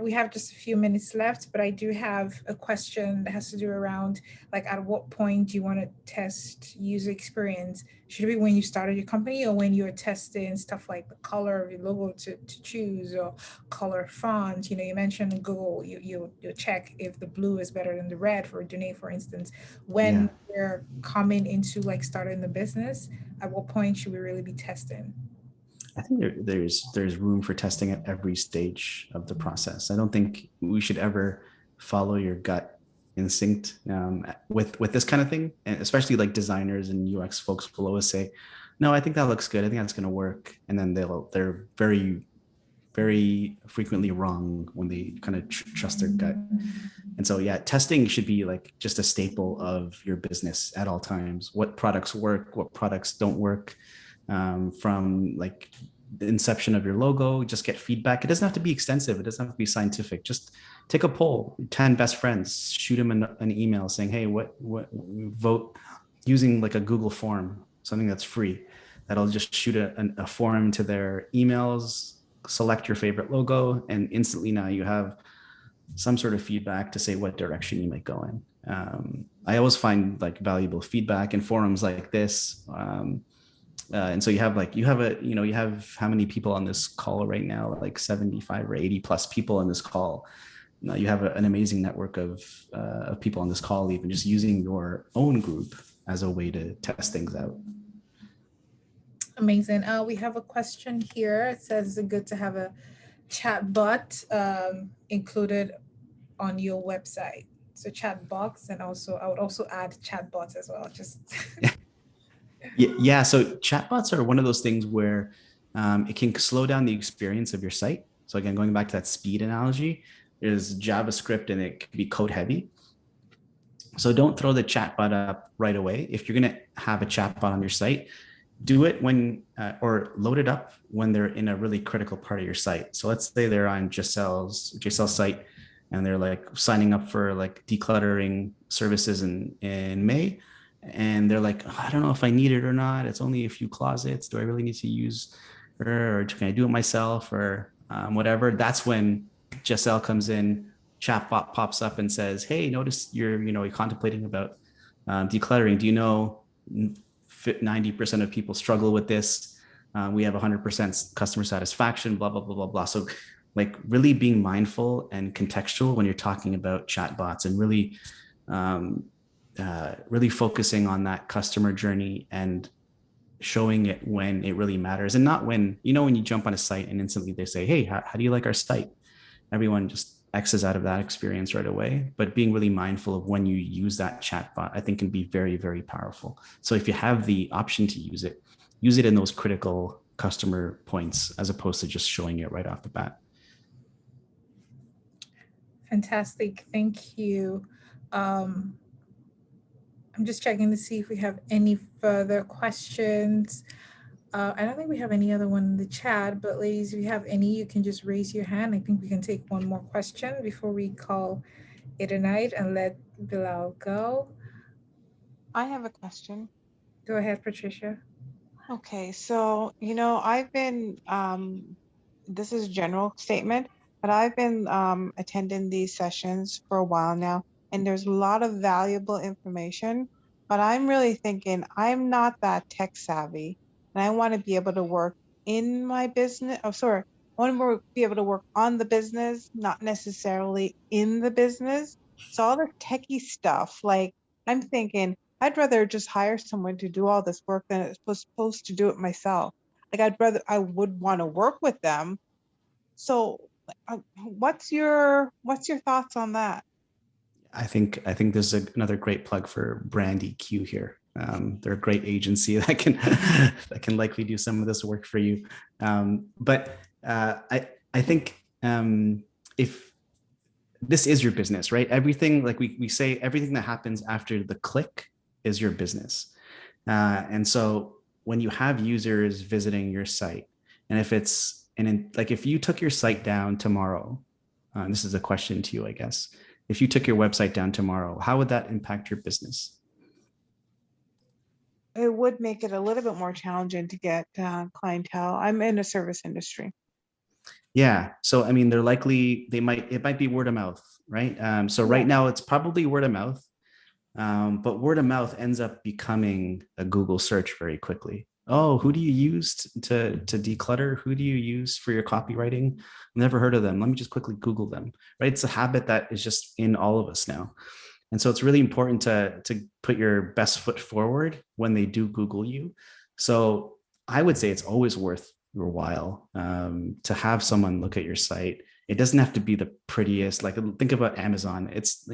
We have just a few minutes left, but I do have a question that has to do around, like, at what point do you want to test user experience? Should it be when you started your company or when you're testing stuff like the color of your logo to choose, or color font? You mentioned Google, you check if the blue is better than the red for Donate, for instance. When we're coming into like starting the business, at what point should we really be testing? I think there's room for testing at every stage of the process. I don't think we should ever follow your gut instinct with this kind of thing, and especially like designers and UX folks will always say, "No, I think that looks good. I think that's going to work," and then they're very, very frequently wrong when they kind of trust their gut. And so, yeah, testing should be like just a staple of your business at all times. What products work? What products don't work? From like the inception of your logo, just get feedback. It doesn't have to be extensive. It doesn't have to be scientific. Just take a poll, 10 best friends, shoot them an email saying, hey, what vote, using like a Google form, something that's free. That'll just shoot a form to their emails, select your favorite logo, and instantly now you have some sort of feedback to say what direction you might go in. I always find like valuable feedback in forums like this. And so you have how many people on this call right now, like 75 or 80 plus people on this call. Now you have an amazing network of people on this call, even just using your own group as a way to test things out. Amazing. We have a question here. It says, is it good to have a chat bot included on your website? So chat box, and also I would also add chat bots as well. Just Yeah, so chatbots are one of those things where it can slow down the experience of your site. So again, going back to that speed analogy, there's JavaScript and it can be code heavy. So don't throw the chatbot up right away. If you're going to have a chatbot on your site, do it when or load it up when they're in a really critical part of your site. So let's say they're on Giselle's site and they're like signing up for like decluttering services in May. And they're like, oh, I don't know if I need it or not. It's only a few closets. Do I really need to use her, or can I do it myself, or whatever? That's when Giselle comes in, chatbot pops up and says, hey, notice you're contemplating about decluttering. Do you know 90% of people struggle with this? We have 100% customer satisfaction, blah, blah, blah, blah, blah. So like really being mindful and contextual when you're talking about chatbots, and really really focusing on that customer journey and showing it when it really matters, and not when you jump on a site and instantly they say, hey, how do you like our site? Everyone just X's out of that experience right away. But being really mindful of when you use that chatbot, I think can be very, very powerful. So if you have the option to use it in those critical customer points, as opposed to just showing it right off the bat. fantastic. Thank you. I'm just checking to see if we have any further questions. I don't think we have any other one in the chat, but ladies, if you have any, you can just raise your hand. I think we can take one more question before we call it a night and let Bilal go. I have a question. Go ahead, Patricia. Okay, so I've been this is a general statement, but I've been attending these sessions for a while now, and there's a lot of valuable information, but I'm really thinking I'm not that tech savvy, and I want to be able to work in my business. Oh, sorry, I want to be able to work on the business, not necessarily in the business. So all the techie stuff, like I'm thinking, I'd rather just hire someone to do all this work than it's supposed to do it myself. Like I would want to work with them. So what's your thoughts on that? I think there's another great plug for Brand EQ here. They're a great agency that can that can likely do some of this work for you. But I think if this is your business, right? Everything, like we say, everything that happens after the click is your business. And so when you have users visiting your site, and if it's like if you took your site down tomorrow, this is a question to you, I guess. If you took your website down tomorrow, how would that impact your business? It would make it a little bit more challenging to get clientele. I'm in a service industry. Yeah. So, I mean, it might be word of mouth, right? So right now it's probably word of mouth, but word of mouth ends up becoming a Google search very quickly. Oh, who do you use to declutter? Who do you use for your copywriting? I've never heard of them. Let me just quickly Google them, right? It's a habit that is just in all of us now. And so it's really important to put your best foot forward when they do Google you. So I would say it's always worth your while to have someone look at your site. It doesn't have to be the prettiest. Like think about Amazon. It's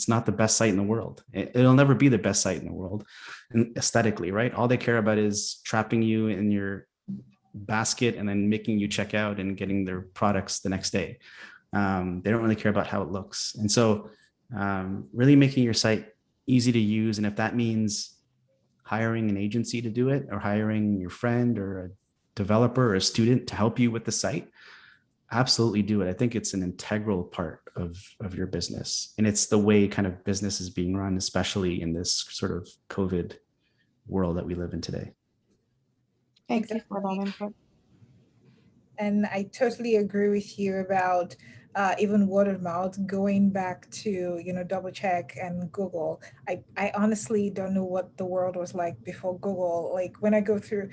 not the best site in the world. It'll never be the best site in the world, and aesthetically, right? All they care about is trapping you in your basket and then making you check out and getting their products the next day. They don't really care about how it looks. And so really making your site easy to use. And if that means hiring an agency to do it, or hiring your friend or a developer or a student to help you with the site, absolutely do it. I think it's an integral part of your business. And it's the way kind of business is being run, especially in this sort of COVID world that we live in today. Thank you for that input. And I totally agree with you about even word of mouth, going back to, double check and Google. I honestly don't know what the world was like before Google. Like when I go through,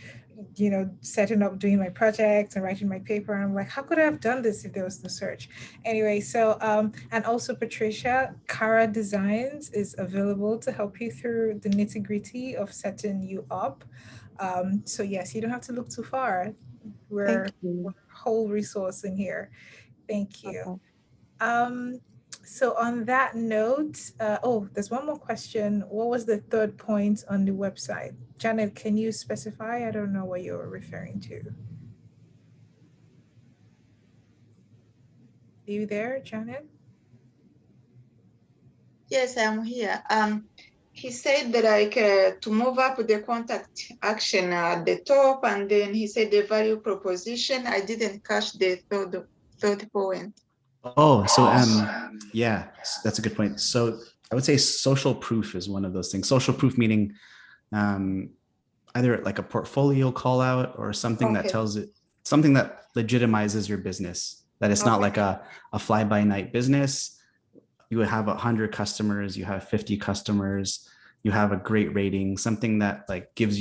setting up, doing my projects and writing my paper, I'm like, how could I have done this if there was no search? Anyway, so, and also Patricia, Cara Designs is available to help you through the nitty gritty of setting you up. So yes, you don't have to look too far. We're a whole resource in here. Thank you. Okay. So on that note, there's one more question. What was the third point on the website? Janet, can you specify? I don't know what you're referring to. Are you there, Janet? Yes, I'm here. He said that to move up the contact action at the top, and then he said the value proposition. I didn't catch the third point. Oh, so yeah, that's a good point. So I would say social proof is one of those things. Social proof meaning either like a portfolio call out or something that tells it, something that legitimizes your business, that it's not like a fly by night business. You have 100 customers, you have 50 customers, you have a great rating, something that like gives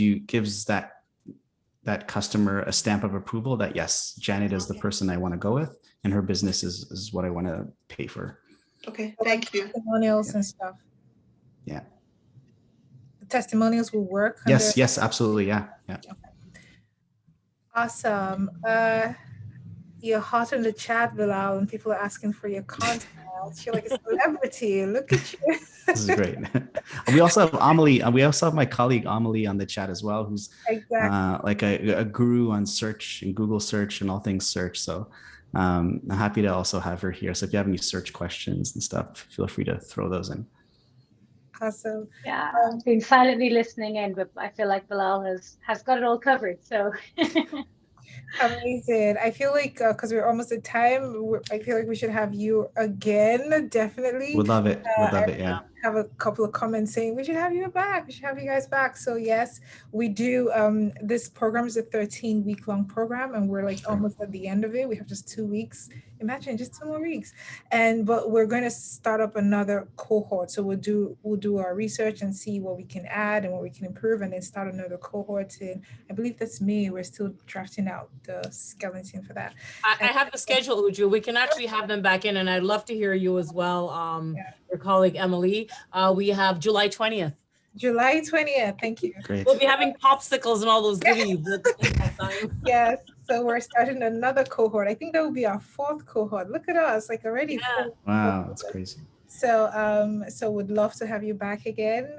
that customer a stamp of approval that yes, Janet is the person I want to go with, and her business is what I want to pay for. Okay, thank you. Testimonials and stuff. Yeah. The testimonials will work. Yes, absolutely. Yeah. Okay. Awesome. You're hot in the chat, Bilal, and people are asking for your content. You're like a celebrity. Look at you. This is great. We also have Amelie. We also have my colleague Amelie on the chat as well, who's like a guru on search and Google search and all things search. So I'm happy to also have her here. So if you have any search questions and stuff, feel free to throw those in. Awesome. Yeah, I've been silently listening in, but I feel like Bilal has got it all covered. So. Amazing. I feel like because we're almost at time, I feel like we should have you again. Definitely. Would love it. Would love it. Yeah. have a couple of comments saying we should have you back. We should have you guys back. So yes, we do. This program is a 13-week long program, and we're like almost at the end of it. We have just 2 weeks. Imagine just 2 more weeks, but we're going to start up another cohort. So we'll do our research and see what we can add and what we can improve, and then start another cohort in, I believe that's May. We're still drafting out the skeleton for that. I have the schedule, Uju. We can actually have them back in, and I'd love to hear you as well. Your colleague Emily. We have July 20th. July 20th. Thank you. Great. We'll be having popsicles and all those goodies. Yes. So we're starting another cohort. I think that will be our 4th cohort. Look at us, like already. Yeah. Wow, that's crazy. So would love to have you back again.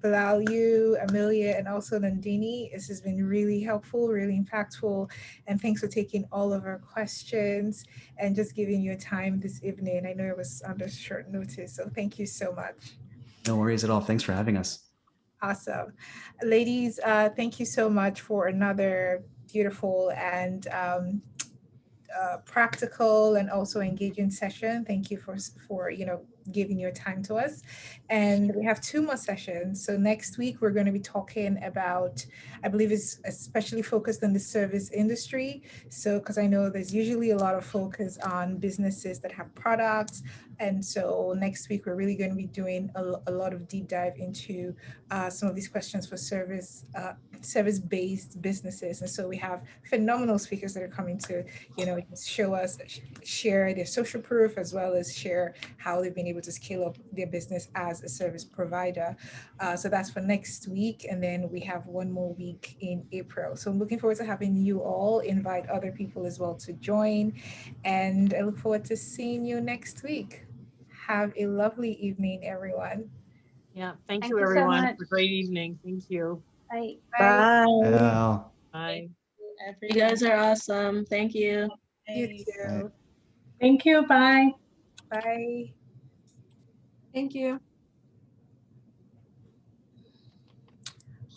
Bilal, you, Amelia, and also Nandini. This has been really helpful, really impactful. And thanks for taking all of our questions and just giving your time this evening. I know it was under short notice, so thank you so much. No worries at all. Thanks for having us. Awesome. Ladies, thank you so much for another beautiful and practical and also engaging session. Thank you for giving your time to us. And we have 2 more sessions. So next week we're going to be talking about, I believe it's especially focused on the service industry. So because I know there's usually a lot of focus on businesses that have products. And so next week we're really going to be doing a lot of deep dive into some of these questions for service-based businesses. And so we have phenomenal speakers that are coming to, share their social proof, as well as share how they've been able to scale up their business as a service provider. So that's for next week. And then we have 1 more week in April. So I'm looking forward to having you all invite other people as well to join. And I look forward to seeing you next week. Have a lovely evening, everyone. Yeah, thank you everyone. Have a great evening. Thank you. Bye. Bye. Well. Bye. You guys are awesome. Thank you. You too. Thank you. Bye. Bye. Thank you.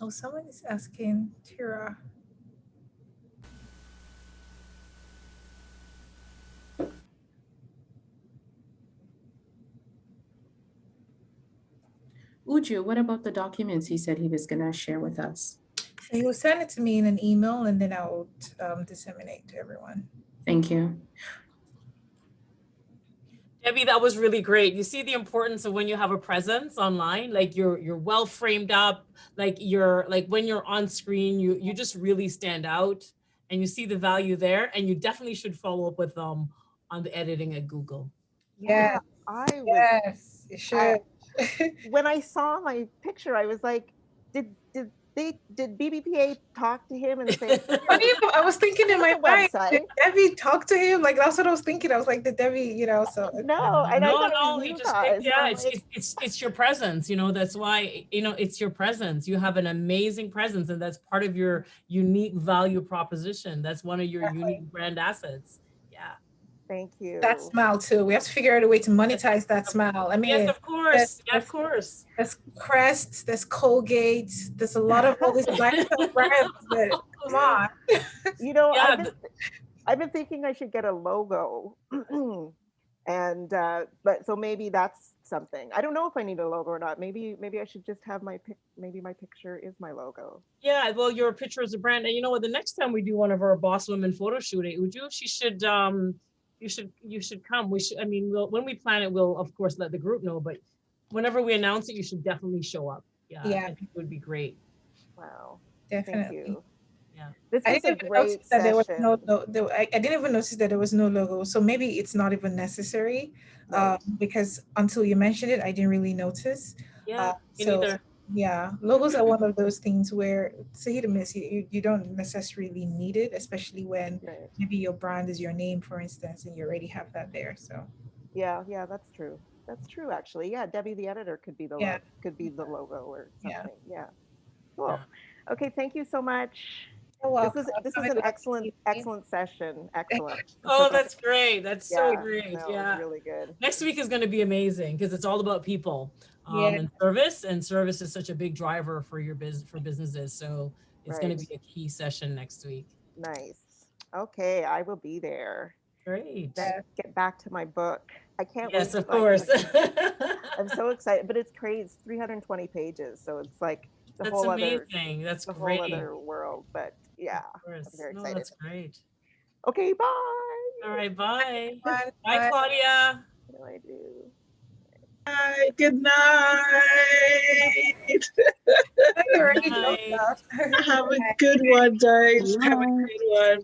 Oh, someone is asking Tira. Uju, what about the documents he said he was going to share with us? So he will send it to me in an email, and then I'll disseminate to everyone. Thank you. Debbie, that was really great. You see the importance of when you have a presence online, like you're well framed up, like when you're on screen, you just really stand out, and you see the value there, and you definitely should follow up with them on the editing at Google. Yeah, Yes, you should. When I saw my picture, I was like, did BBPA talk to him and say? I was thinking in my mind, website. did Debbie talk to him? Like that's what I was thinking. I was like, did Debbie, so no, and I thought it was he you just guys. yeah, it's your presence. That's why it's your presence. You have an amazing presence, and that's part of your unique value proposition. That's one of your unique brand assets. Yeah. Thank you. That smile too. We have to figure out a way to monetize that smile. I mean, yes, of course. Yeah, of course. There's Crest, there's Colgate, there's a lot of all these lifestyle brands that come on. Yeah. I've been thinking I should get a logo. And but so maybe that's something. I don't know if I need a logo or not. Maybe I should just have maybe my picture is my logo. Yeah, well, your picture is a brand. And you know what? The next time we do one of our boss women photo shooting, she should you should come. When we plan it, we'll of course let the group know, but whenever we announce it, you should definitely show up. Yeah. I think it would be great. Wow. Definitely. Thank you. Yeah. This was a great that there was session. I didn't even notice that there was no logo. So maybe it's not even necessary, because until you mentioned it, I didn't really notice. Yeah, me neither. Yeah, logos are one of those things where it's a hit or miss. You don't necessarily need it, especially when maybe your brand is your name, for instance, and you already have that there. So yeah, that's true. That's true, actually. Yeah, Debbie, the editor, could be the logo or something. Yeah. Cool. Okay, thank you so much. This is an excellent session. Excellent. Oh, that's great. That's so Yeah, great. no, Yeah. really good. Next week is going to be amazing because it's all about people and service is such a big driver for your businesses. So it's going to be a key session next week. Nice. Okay, I will be there. Great. Then get back to my book. I can't wait. Yes, of course. I'm so excited, but it's crazy. It's 320 pages, so it's like the That's whole amazing. That's the great. whole other world. But yeah, I'm very No, excited. that's great. Okay, bye. All right, bye. Bye. Bye, Claudia. What do I do? Bye. Good night. You already Good night. Have a good one, guys. Have a good one.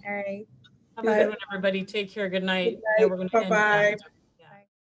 All right. Have a good one, everybody. Take care. Good night. Good night. Now we're going to end. Bye-bye.